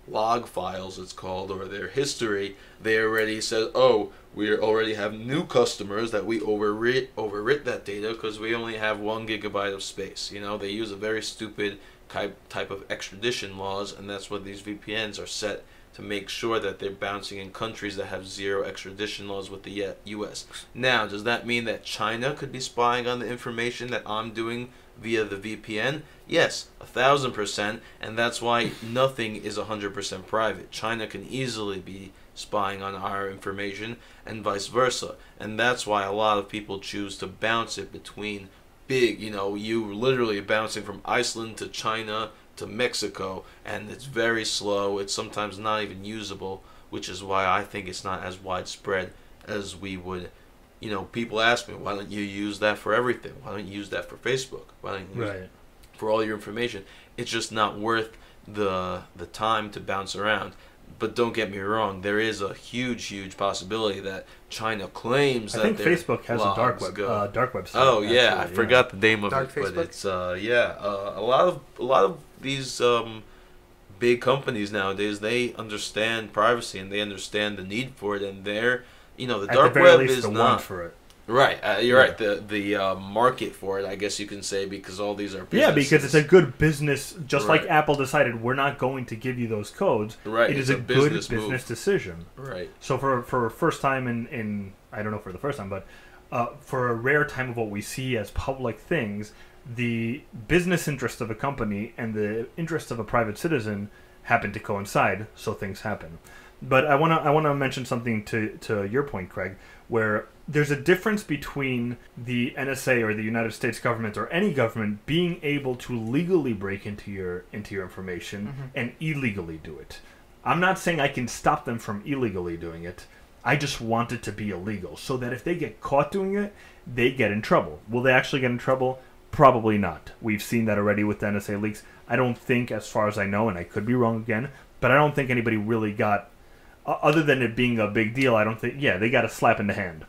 log files, it's called, or their history, they already said, oh, we already have new customers that we overwrit that data because we only have 1 gigabyte of space. They use a very stupid type of extradition laws, and that's what these VPNs are set to make sure that they're bouncing in countries that have zero extradition laws with the U.S. Now, does that mean that China could be spying on the information that I'm doing via the VPN? Yes, 1,000%, and that's why nothing is 100% private. China can easily be spying on our information, and vice versa. And that's why a lot of people choose to bounce it between big, you literally bouncing from Iceland to China to Mexico, and it's very slow. It's sometimes not even usable, which is why I think it's not as widespread as we would. People ask me, why don't you use that for everything? Why don't you use that for Facebook? Why don't you use it for all your information? It's just not worth the time to bounce around. But don't get me wrong, there is a huge possibility that China claims that I think Facebook has a dark website. Oh yeah, I forgot the name of Dark it, Facebook? but it's a lot of these big companies nowadays, they understand privacy and they understand the need for it, and they're the dark web is the not want for it. right. You're right. The market for it, I guess you can say, because all these are businesses. Yeah, because it's a good business. Just Right. like Apple decided, we're not going to give you those codes. Right, It is it's a a good business business move. decision. Right. So for first time in I don't know for the first time, but for a rare time of what we see as public things, the business interest of a company and the interest of a private citizen happen to coincide. So things happen. But I wanna mention something to your point, Craig, where there's a difference between the NSA or the United States government or any government being able to legally break into your information and illegally do it. I'm not saying I can stop them from illegally doing it. I just want it to be illegal so that if they get caught doing it, they get in trouble. Will they actually get in trouble? Probably not. We've seen that already with the NSA leaks. I don't think, as far as I know, and I could be wrong again, but I don't think anybody really got, other than it being a big deal, I don't think, they got a slap in the hand.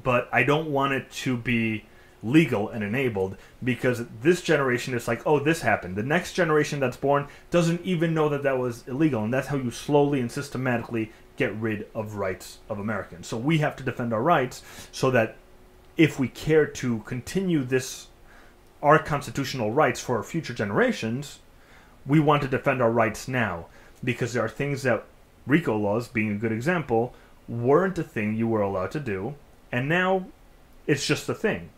But I don't want it to be legal and enabled, because this generation is like, oh, this happened. The next generation that's born doesn't even know that was illegal, and that's how you slowly and systematically get rid of rights of Americans. So we have to defend our rights so that if we care to continue our constitutional rights for our future generations, we want to defend our rights now, because there are things that RICO laws, being a good example, weren't a thing you were allowed to do, and now it's just a thing.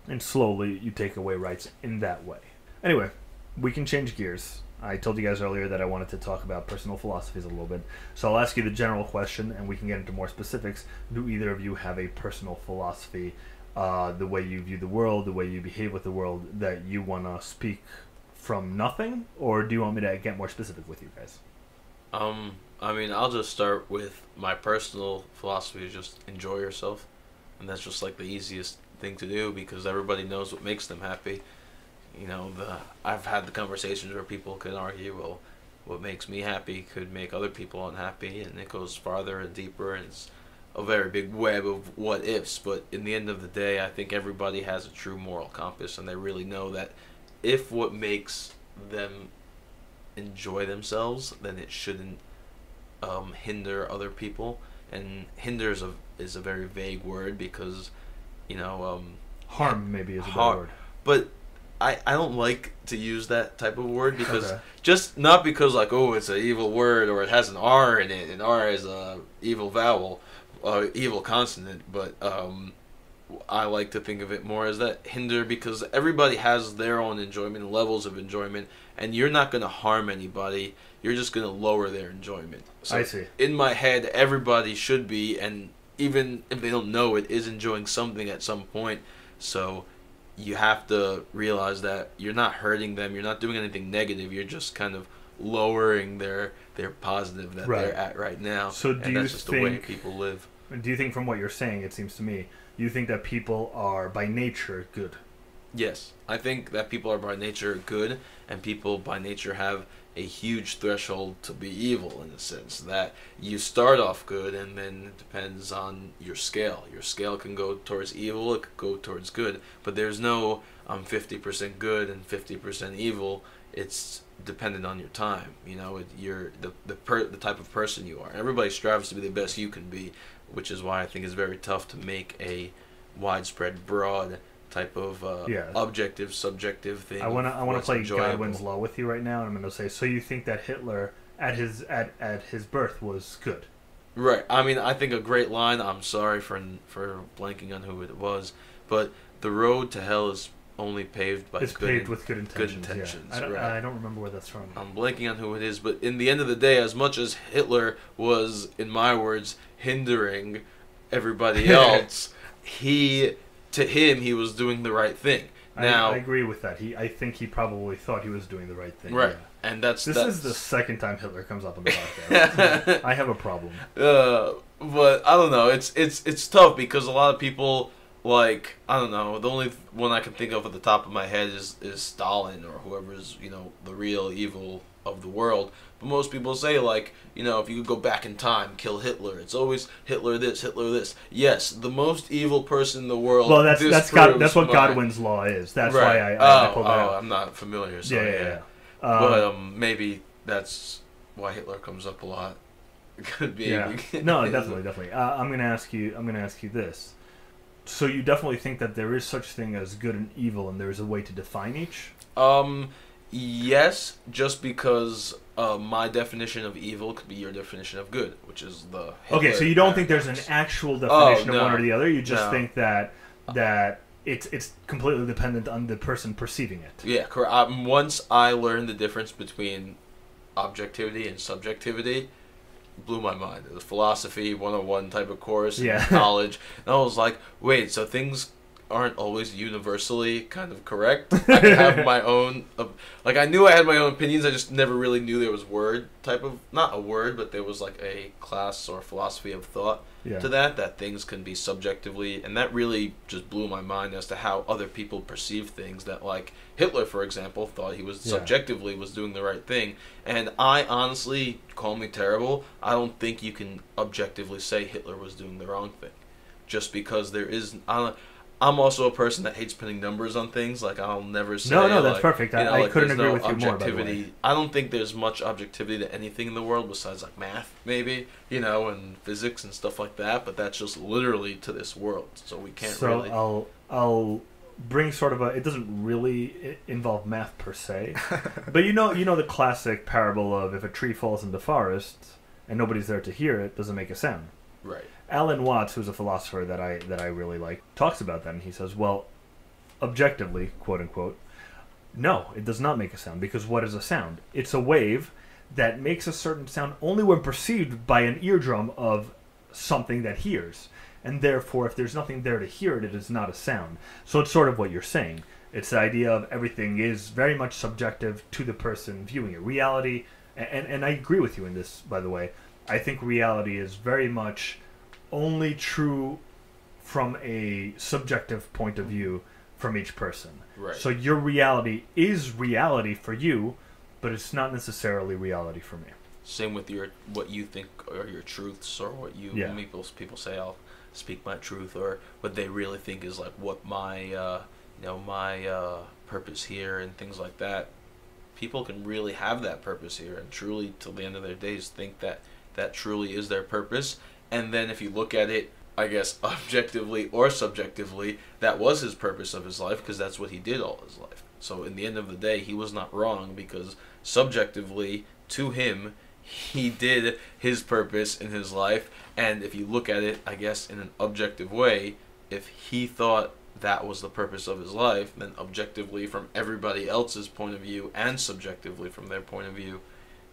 And slowly you take away rights in that way. Anyway, we can change gears. I told you guys earlier that I wanted to talk about personal philosophies a little bit. So I'll ask you the general question, and we can get into more specifics. Do either of you have a personal philosophy, the way you view the world, the way you behave with the world, that you want to speak from nothing? Or do you want me to get more specific with you guys? I'll just start with my personal philosophy is just enjoy yourself. And that's just like the easiest thing to do, because everybody knows what makes them happy. I've had the conversations where people can argue, well, what makes me happy could make other people unhappy, and it goes farther and deeper, and it's a very big web of what ifs. But in the end of the day, I think everybody has a true moral compass, and they really know that if what makes them enjoy themselves, then it shouldn't hinder other people. And hinder is a very vague word, because harm maybe is a better word. But I don't like to use that type of word, because just not because like, oh, it's an evil word or it has an R in it, and R is a evil vowel, evil consonant, but I like to think of it more as that hinder, because everybody has their own enjoyment, levels of enjoyment, and you're not going to harm anybody. You're just going to lower their enjoyment. So I see. In my head, everybody should be, and even if they don't know it, is enjoying something at some point. So you have to realize that you're not hurting them. You're not doing anything negative. You're just kind of lowering their positive that they're at right now. So and that's just the way people live. Do you think, from what you're saying, it seems to me, you think that people are by nature good? Yes, I think that people are by nature good, and people by nature have a huge threshold to be evil, in a sense that you start off good, and then it depends on your scale. Your scale can go towards evil, it could go towards good, but there's no 50% good and 50% evil. It's dependent on your time. You're the type of person you are. Everybody strives to be the best you can be, which is why I think it's very tough to make a widespread, broad type of objective, subjective thing. I want to play Godwin's Law with you right now, and I'm going to say, so you think that Hitler at his birth was good? Right. I think a great line. I'm sorry for blanking on who it was, but the road to hell is only paved by It's paved with good intentions. Good intentions. Yeah. Right. I don't remember where that's from. I'm blanking on who it is, but in the end of the day, as much as Hitler was, in my words, hindering everybody else, he was doing the right thing. Now, I agree with that. I think he probably thought he was doing the right thing. Right. Yeah. And that's is the second time Hitler comes up on the podcast. I have a problem. But I don't know. It's tough because a lot of people, like, I don't know, the only one I can think of at the top of my head is Stalin or whoever's, the real evil of the world. But most people say, like, if you could go back in time, kill Hitler. It's always Hitler this, Hitler this. Yes, the most evil person in the world. Well, that's what Godwin's law is. That's right. why I pulled that out. I'm not familiar. So Yeah. But maybe that's why Hitler comes up a lot. Could be. Yeah. No, definitely. I'm gonna ask you this. So you definitely think that there is such thing as good and evil, and there is a way to define each? Yes, just because my definition of evil could be your definition of good, which is the Hitler. Okay, so you don't think there's an actual definition of one or the other. You just think that it's completely dependent on the person perceiving it. Yeah, correct. Once I learned the difference between objectivity and subjectivity, blew my mind. It was philosophy 101 type of course in college. And I was like, wait, so things aren't always universally kind of correct? I can have my own... like, I knew I had my own opinions, I just never really knew there was not a word, but there was like a class or philosophy of thought to that things can be subjectively, and that really just blew my mind as to how other people perceive things, that like Hitler, for example, thought he was subjectively was doing the right thing, and I honestly, call me terrible, I don't think you can objectively say Hitler was doing the wrong thing, just because there is... I'm also a person that hates putting numbers on things. Like, I'll never say... No, that's perfect. I couldn't agree with you more, by the way. I don't think there's much objectivity to anything in the world besides, like, math, maybe, and physics and stuff like that. But that's just literally to this world. So we can't really... So I'll bring sort of a... It doesn't really involve math per se. But you know the classic parable of if a tree falls in the forest and nobody's there to hear it, doesn't make a sound. Right. Alan Watts, who's a philosopher that I really like, talks about that, and he says, well, objectively, quote unquote, no, it does not make a sound, because what is a sound? It's a wave that makes a certain sound only when perceived by an eardrum of something that hears, and therefore, if there's nothing there to hear it, it is not a sound. So it's sort of what you're saying. It's the idea of everything is very much subjective to the person viewing it. Reality, and I agree with you in this, by the way, I think reality is very much only true from a subjective point of view from each person. Right. So your reality is reality for you, but it's not necessarily reality for me. Same with what you think are your truths, or what people say, I'll speak my truth, or what they really think is like what my purpose here and things like that. People can really have that purpose here and truly, till the end of their days, think that truly is their purpose. And then if you look at it, I guess, objectively or subjectively, that was his purpose of his life, because that's what he did all his life. So in the end of the day, he was not wrong, because subjectively, to him, he did his purpose in his life. And if you look at it, I guess, in an objective way, if he thought that was the purpose of his life, then objectively, from everybody else's point of view, and subjectively from their point of view,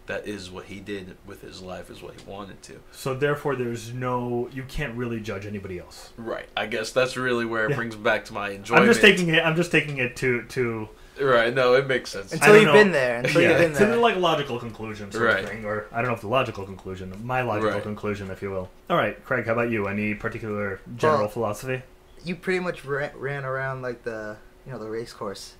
that is what he did with his life, is what he wanted to. So therefore, you can't really judge anybody else. Right. I guess that's really where it brings back to my enjoyment. I'm just taking it to. Right. No, it makes sense. Until you've been there. To the logical conclusion sort of thing, or I don't know if the logical conclusion, my logical conclusion, if you will. All right, Craig. How about you? Any particular general philosophy? You pretty much ran around like the race course.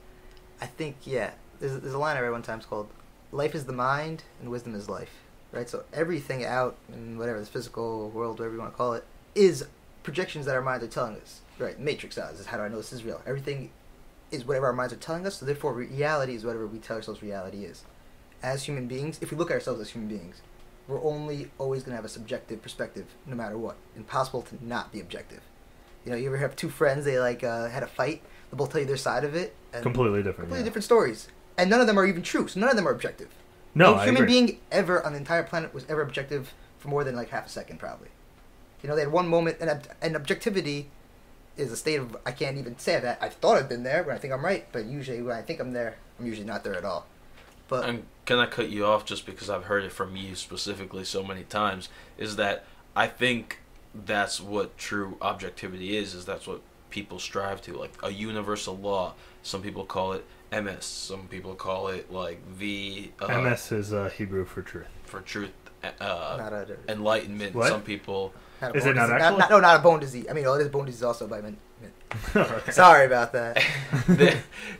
I think there's a line I read one time. It's called, life is the mind and wisdom is life, right? So everything out in whatever, this physical world, whatever you want to call it, is projections that our minds are telling us, right? Matrix is how do I know this is real? Everything is whatever our minds are telling us, so therefore reality is whatever we tell ourselves reality is. As human beings, if we look at ourselves as human beings, we're always going to have a subjective perspective no matter what. Impossible to not be objective. You ever have two friends, they had a fight, they both tell you their side of it. And completely different stories. And none of them are even true, so none of them are objective. No, no human being ever on the entire planet was ever objective for more than like half a second, probably. They had one moment, and objectivity is a state of, I can't even say that. I thought I've been there when I think I'm right, but usually when I think I'm there, I'm usually not there at all. But And can I cut you off just because I've heard it from you specifically so many times? Is that I think that's what true objectivity is that's what people strive to, like a universal law. Some people call it MS. Some people call it like MS is Hebrew for truth. For truth, not a, enlightenment. What? Some people. not a Is bone it not disease. actually? No, not a bone disease. I mean, it is bone disease also, but I meant. Sorry about that.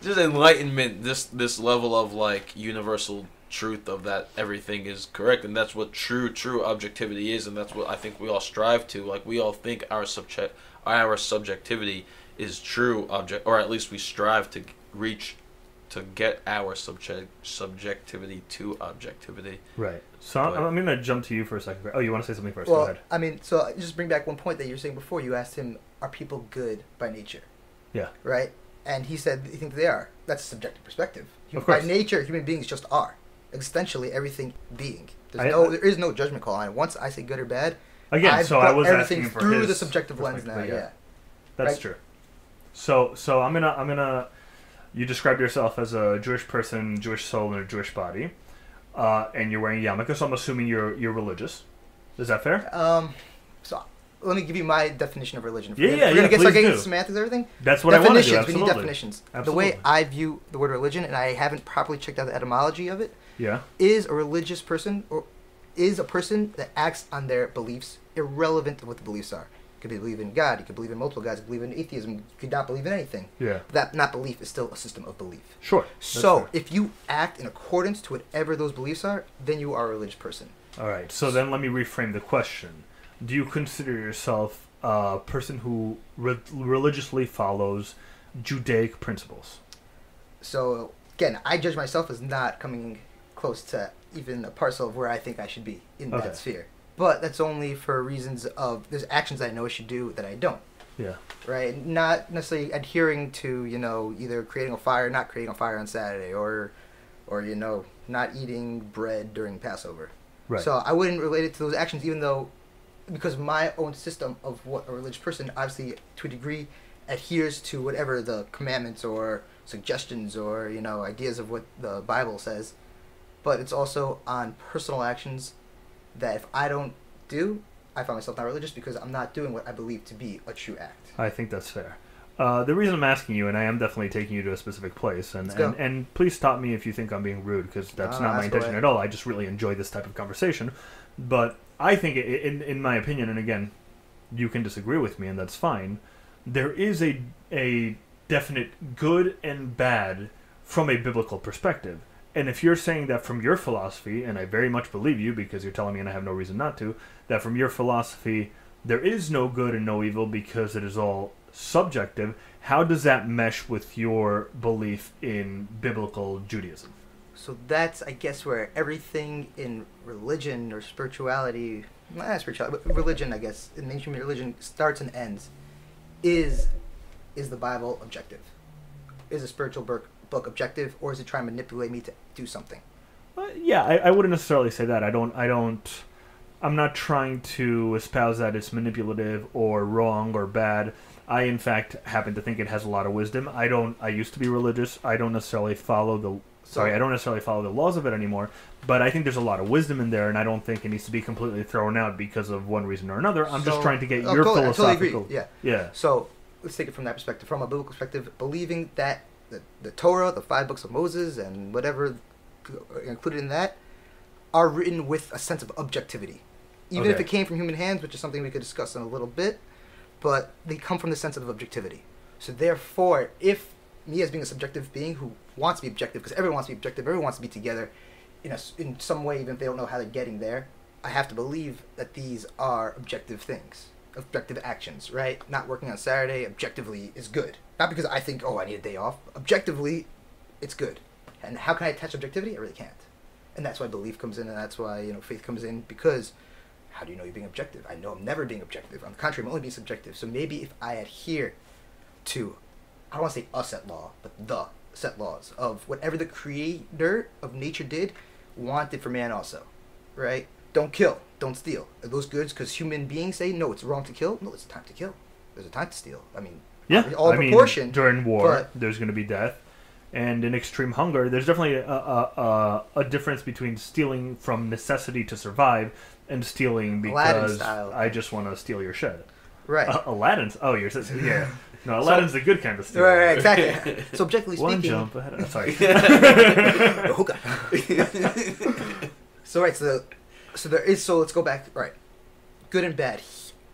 Just enlightenment. This level of like universal truth of that everything is correct, and that's what true objectivity is, and that's what I think we all strive to. Like we all think our subjectivity is true object, or at least we strive to reach to get our subjectivity to objectivity. Right. So But- I'm going to jump to you for a second. Oh, you want to say something first? Go Well, ahead. I mean, so just bring back one point that you were saying before. You asked him, "Are people good by nature?" Yeah. Right, and he said, "You think they are?" That's a subjective perspective. Of By course. nature, human beings just are. Existentially, everything being. I- There is no judgment call on it. Once I say good or bad, Again, I've so I brought was everything asking for through his the subjective lens perspective, now. but Yeah. That's Right. true. So I'm gonna. You describe yourself as a Jewish person, Jewish soul, and a Jewish body, and you're wearing yarmulke. So I'm assuming you're religious. Is that fair? So let me give you my definition of religion. Yeah, We're yeah, gonna get please start getting do. into semantics and everything. That's what I want to do. Definitions. We Absolutely. need definitions. The Absolutely. way I view the word religion, and I haven't properly checked out the etymology of it, Yeah. is a religious person or is a person that acts on their beliefs irrelevant of what the beliefs are. You could believe in God, you could believe in multiple gods, you could believe in atheism, you could not believe in anything. Yeah. That not belief is still a system of belief. Sure. That's So fair. if you act in accordance to whatever those beliefs are, then you are a religious person. All right. So then let me reframe the question. Do you consider yourself a person who religiously follows Judaic principles? So again, I judge myself as not coming close to even a parcel of where I think I should be in Okay. that sphere. But that's only for reasons of there's actions that I know I should do that I don't. Yeah. Right? Not necessarily adhering to, either creating a fire, not creating a fire on Saturday, or not eating bread during Passover. Right. So I wouldn't relate it to those actions, even though, because my own system of what a religious person, obviously, to a degree, adheres to whatever the commandments or suggestions or, ideas of what the Bible says. But it's also on personal actions that if I don't do, I find myself not religious because I'm not doing what I believe to be a true act. I think that's fair. The reason I'm asking you, and I am definitely taking you to a specific place, Let's go. and please stop me if you think I'm being rude, because that's No, not my ask intention away. at all. I just really enjoy this type of conversation. But I think, in my opinion, and again, you can disagree with me, and that's fine, there is a definite good and bad from a biblical perspective. And if you're saying that from your philosophy, and I very much believe you because you're telling me and I have no reason not to, that from your philosophy there is no good and no evil because it is all subjective, how does that mesh with your belief in biblical Judaism? So that's, I guess, where everything in religion or spirituality, not spirituality, but religion, I guess, in mainstream religion, starts and ends. Is the Bible objective? Is a spiritual book objective, or is it trying to manipulate me to do something? Yeah, I wouldn't necessarily say that. I'm not trying to espouse that it's manipulative or wrong or bad. I, in fact, happen to think it has a lot of wisdom. I used to be religious. I don't necessarily follow the laws of it anymore, but I think there's a lot of wisdom in there, and I don't think it needs to be completely thrown out because of one reason or another. I'm just trying to get your totally, philosophical... I totally agree. Yeah. So let's take it from that perspective. From a biblical perspective, believing that the Torah, the 5 books of Moses, and whatever included in that, are written with a sense of objectivity. Even if Okay. it came from human hands, which is something we could discuss in a little bit, but they come from the sense of objectivity. So therefore, if me as being a subjective being who wants to be objective, because everyone wants to be objective, everyone wants to be together in some way, even if they don't know how they're getting there, I have to believe that these are objective things, objective actions, right? Not working on Saturday objectively is good. Not because I think, I need a day off. Objectively, it's good. And how can I attach objectivity? I really can't. And that's why belief comes in, and that's why faith comes in, because how do you know you're being objective? I know I'm never being objective. On the contrary, I'm only being subjective. So maybe if I adhere to, I don't want to say a set law, but the set laws of whatever the creator of nature did, wanted for man also, right? Don't kill, don't steal. Are those goods because human beings say, no, it's wrong to kill? No, it's time to kill. there's a time to steal. I mean, Yeah, all proportion. During war, but there's going to be death, and in extreme hunger, there's definitely a difference between stealing from necessity to survive and stealing because I just want to steal your shit. Right. Aladdin's. Oh, you're yeah. No, Aladdin's the good kind of steal. Right, exactly. So objectively speaking, one jump ahead. Oh, sorry. Hookah. So right, so there is. So let's go back. Right, good and bad.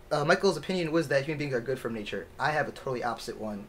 Michael's opinion was that human beings are good from nature. I have a totally opposite one,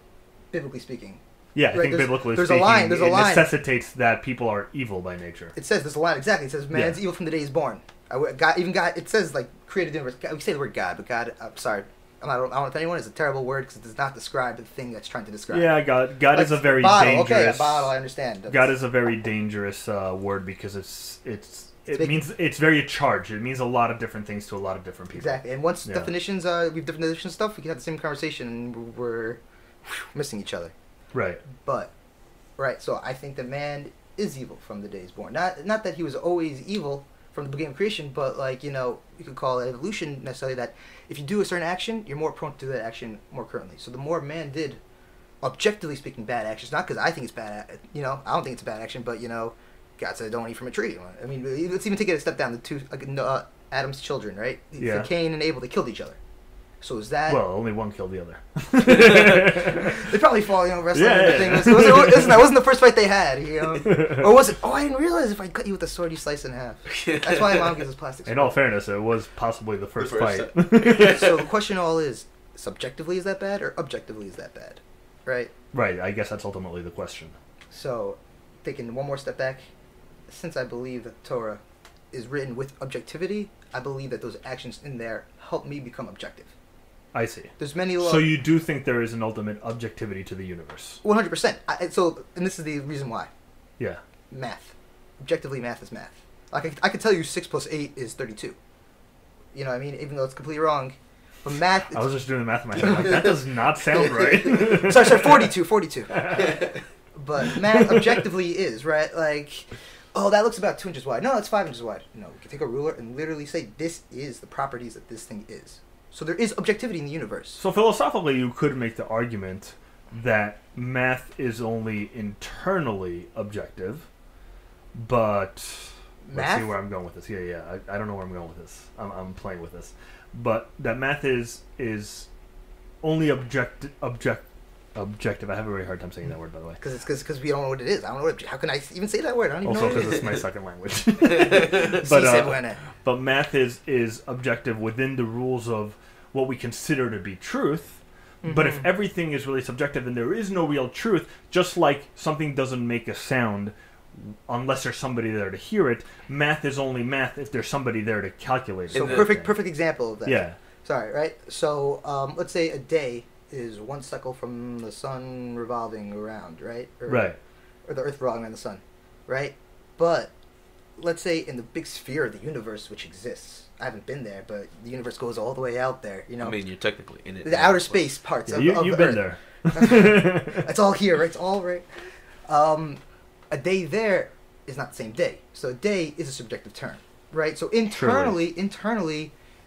biblically speaking. Yeah, I think biblically speaking, there's a line. It necessitates that people are evil by nature. It says there's a line exactly. It says man's evil from the day he's born. God. It says like created the universe. We say the word God, but God. I'm sorry. I don't know if anyone is a terrible word because it does not describe the thing that's trying to describe. Yeah, God like is a very bottle. dangerous. Okay, a bottle. I understand. God is a very dangerous word because it means it's very charged. It means a lot of different things to a lot of different people. Exactly, and once definitions, we've different definition stuff, we can have the same conversation, and we're missing each other. Right. But right, so I think that man is evil from the day he's born. Not that he was always evil from the beginning of creation, but like you could call it evolution necessarily. That if you do a certain action, you're more prone to do that action more currently. So the more man did, objectively speaking, bad actions, not because I think it's bad. I don't think it's a bad action, but God said, "Don't eat from a tree." I mean, let's even take it a step down. The two Adam's children, right? Yeah. Cain and Abel, they killed each other. So is that? Well, only one killed the other. They probably fall, wrestling. Yeah. That wasn't the first fight they had, Or was it? Oh, I didn't realize if I cut you with a sword, you slice in half. That's why Mom gives us plastic sword. In all fairness, it was possibly the first fight. So the question all is, subjectively is that bad, or objectively is that bad? Right? Right, I guess that's ultimately the question. So, taking one more step back, since I believe that Torah is written with objectivity, I believe that those actions in there help me become objective. I see. There's many laws. So you do think there is an ultimate objectivity to the universe? 100%. And this is the reason why. Yeah. Math. Objectively, math is math. Like I could tell you 6 plus 8 is 32. You know what I mean? Even though it's completely wrong. But math... I was just doing the math in my head. Like, that does not sound right. sorry, 42. But math objectively is, right? Like, oh, that looks about 2 inches wide. No, it's 5 inches wide. No, we can take a ruler and literally say, this is the properties that this thing is. So there is objectivity in the universe. So philosophically, you could make the argument that math is only internally objective, but let's see where I'm going with this. Yeah. I don't know where I'm going with this. I'm playing with this, but that math is only objective. I have a very hard time saying that word, by the way. Because we don't know what it is. I don't know how can I even say that word? I don't even know. Also, because it's my second language. But math is objective within the rules of what we consider to be truth. Mm-hmm. But if everything is really subjective, then there is no real truth. Just like something doesn't make a sound unless there's somebody there to hear it. Math is only math if there's somebody there to calculate it. So perfect example of that. Yeah. Sorry, right? So let's say a day is 1 cycle from the sun revolving around, right? Right. Or the earth revolving around the sun, right? But let's say in the big sphere of the universe, which exists, I haven't been there, but the universe goes all the way out there, I mean, you're technically in it. The outer space parts of you've been Earth. there. It's all here, right? It's all right. A day there is not the same day. So a day is a subjective term, right? So internally,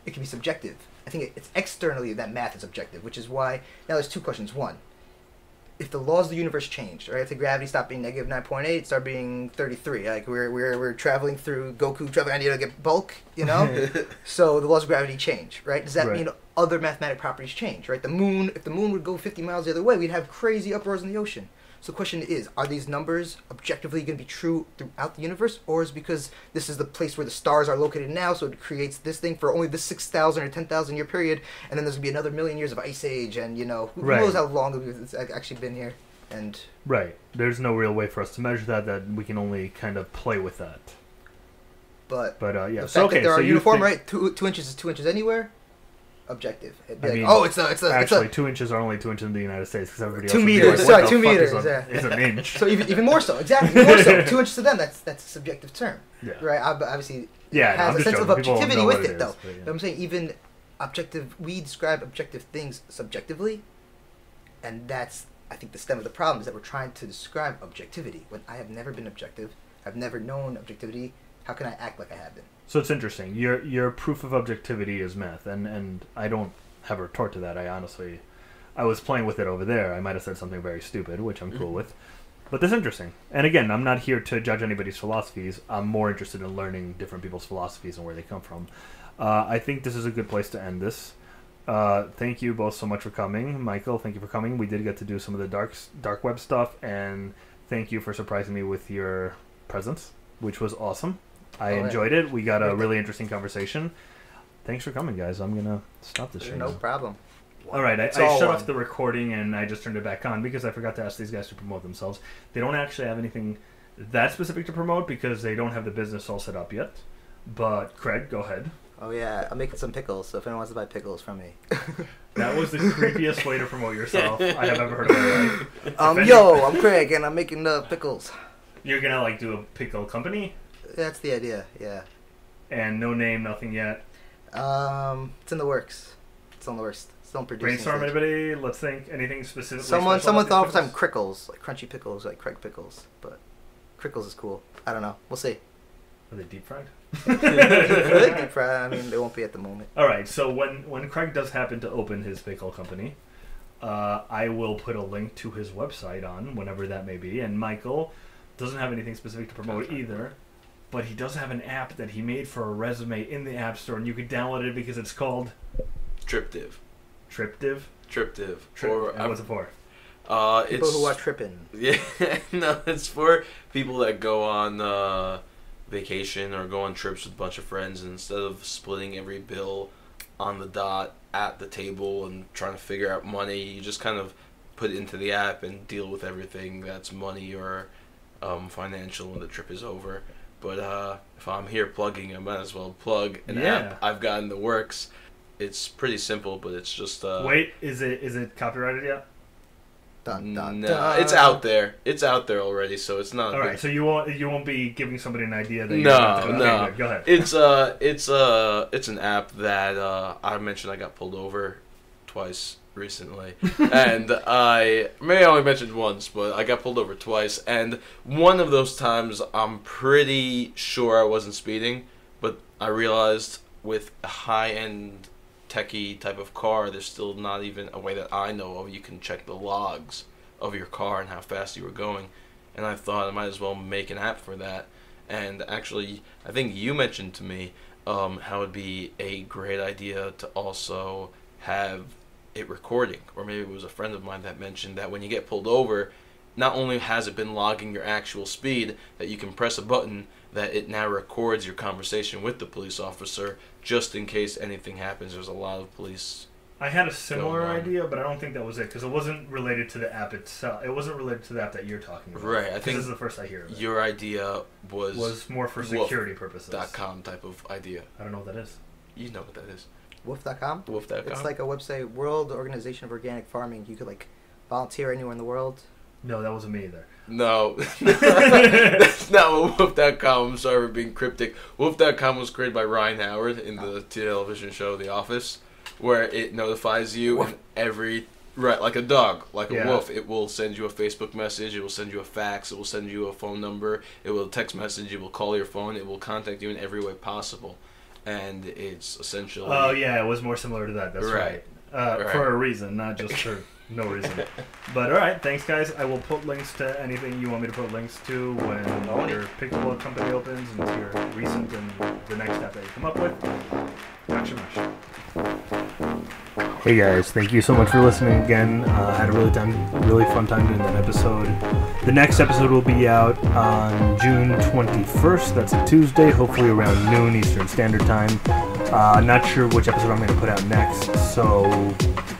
it can be subjective. I think it's externally that math is objective, which is why... Now, there's 2 questions. One, if the laws of the universe changed, right? If the gravity stopped being negative 9.8, it started being 33. Like, we're traveling through... Goku traveling, I need to get bulk, So the laws of gravity change, right? Does that mean other mathematic properties change, right? If the moon would go 50 miles the other way, we'd have crazy uproars in the ocean. So the question is, are these numbers objectively going to be true throughout the universe? Or is it because this is the place where the stars are located now, so it creates this thing for only this 6,000 or 10,000 year period, and then there's going to be another million years of ice age, and, who knows how long it's actually been here. And right. There's no real way for us to measure that we can only kind of play with that. But yeah. The fact that they're uniform, right? 2 inches is 2 inches anywhere. Objective. It'd be actually 2 inches are only 2 inches in the United States because everybody 2 else meters. Like, sorry, 2 meters. Is an inch. So even more so. Exactly. Even more so. 2 inches to them. That's a subjective term. Yeah. Right. Obviously, yeah, it has a sense of objectivity with it, though. But, yeah. But I'm saying even we describe objective things subjectively, and that's I think the stem of the problem is that we're trying to describe objectivity when I have never been objective. I've never known objectivity. How can I act like I have been? So it's interesting. Your proof of objectivity is math, and I don't have a retort to that. I honestly I was playing with it over there, I might have said something very stupid, which I'm cool with. But that's interesting. And again, I'm not here to judge anybody's philosophies. I'm more interested in learning different people's philosophies and where they come from. I think this is a good place to end this. Thank you both so much for coming. Michael, thank you for coming. We did get to do some of the dark web stuff, and thank you for surprising me with your presence, which was awesome. I enjoyed it. We got a really interesting conversation. Thanks for coming, guys. I'm going to stop this show. No now. problem. All right, I shut off the recording and I just turned it back on because I forgot to ask these guys to promote themselves. They don't actually have anything that specific to promote because they don't have the business all set up yet. But Craig, go ahead. Oh yeah, I'm making some pickles, so if anyone wants to buy pickles from me. That was the creepiest way to promote yourself I have ever heard of in my life. Yo, I'm Craig and I'm making pickles. You're going to like do a pickle company? That's the idea, yeah. And no name, nothing yet? It's in the works. It's on the works. Don't produce. Brainstorm anybody? Let's think. Anything specific? Someone thought all the time crickles, like crunchy pickles, like Craig pickles. But crickles is cool. I don't know. We'll see. Are they deep fried? Deep fried. I mean, they won't be at the moment. All right. So when Craig does happen to open his pickle company, I will put a link to his website on whenever that may be. And Michael doesn't have anything specific to promote either, but he does have an app that he made for a resume in the App Store, and you can download it because it's called Triptiv. Triptiv? Triptiv. And what's it for? People who are tripping. Yeah, no, it's for people that go on vacation or go on trips with a bunch of friends, and instead of splitting every bill on the dot at the table and trying to figure out money, you just kind of put it into the app and deal with everything that's money or financial when the trip is over. But if I'm here plugging, I might as well plug an app I've got in the works. It's pretty simple, but it's just... Wait, is it copyrighted yet? Dun, dun, no, dun. it's out there. It's out there already, so it's not... All right, so you won't be giving somebody an idea that you're No. Okay, go ahead. It's an app that I mentioned I got pulled over twice recently. And I may only mentioned once, but I got pulled over twice. And one of those times, I'm pretty sure I wasn't speeding, but I realized with a high-end techie type of car, there's still not even a way that I know of you can check the logs of your car and how fast you were going. And I thought I might as well make an app for that. And actually, I think you mentioned to me how it would be a great idea to also have it recording, or maybe it was a friend of mine that mentioned that when you get pulled over, not only has it been logging your actual speed, that you can press a button that it now records your conversation with the police officer just in case anything happens. There's a lot of police. I had a similar idea, but I don't think that was it because it wasn't related to the app itself. It wasn't related to the app that you're talking about. Right, I think this is the first I hear of it. Your idea was more for security purposes. .com type of idea. I don't know what that is. You know what that is. Wolf.com? Wolf.com. It's like a website, World Organization of Organic Farming. You could like volunteer anywhere in the world. No, that wasn't me either. No, that's not what Wolf.com. I'm sorry for being cryptic. Wolf.com was created by Ryan Howard in the television show The Office, where it notifies you in every... Right, like a dog, like a wolf. It will send you a Facebook message, it will send you a fax, it will send you a phone number, it will text message, it will call your phone, it will contact you in every way possible. And it's essentially... Oh, yeah, it was more similar to that. That's right. Right. For a reason, not just for no reason. But all right, thanks, guys. I will put links to anything you want me to put links to when your pickleball company opens and to your recent and the next step that you come up with. Action Rush. Hey guys, thank you so much for listening again. Had a really fun time doing that episode. The next episode will be out on June 21st. That's a Tuesday, hopefully around noon Eastern Standard Time. Not sure which episode I'm going to put out next, so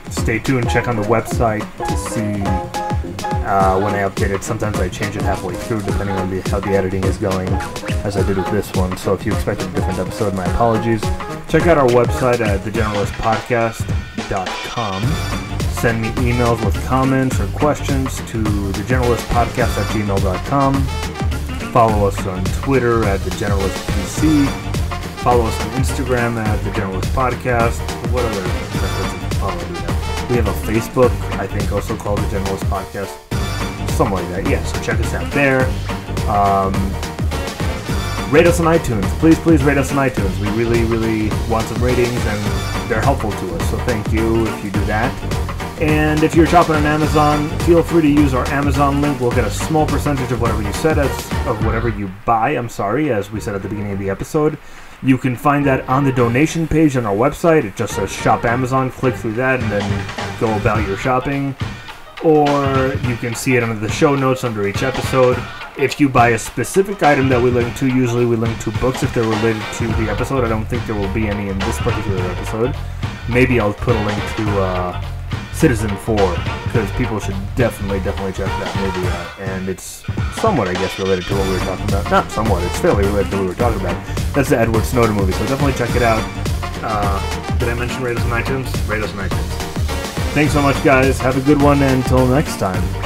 stay tuned. Check on the website to see when I update it. Sometimes I change it halfway through depending on how the editing is going, as I did with this one. So if you expected a different episode, my apologies. Check out our website at thegeneralistpodcast.com. Send me emails with comments or questions to thegeneralistpodcast@gmail.com. Follow us on Twitter at thegeneralistpc. Follow us on Instagram at thegeneralistpodcast. What other methods of follow do we have? We have a Facebook, I think, also called The Generalist Podcast. Something like that. Yeah, so check us out there. Rate us on iTunes. Please rate us on iTunes. We really want some ratings, and they're helpful to us. So thank you if you do that. And if you're shopping on Amazon, feel free to use our Amazon link. We'll get a small percentage of whatever you said, of whatever you buy, as we said at the beginning of the episode. You can find that on the donation page on our website. It just says Shop Amazon. Click through that and then go about your shopping. Or you can see it under the show notes under each episode. If you buy a specific item that we link to, usually we link to books if they're related to the episode. I don't think there will be any in this particular episode. Maybe I'll put a link to Citizen 4, because people should definitely check that movie out. And it's somewhat, I guess, related to what we were talking about. Not somewhat, it's fairly related to what we were talking about. That's the Edward Snowden movie, so definitely check it out. Did I mention rate us on iTunes? Rate us on iTunes. Thanks so much, guys. Have a good one, and until next time.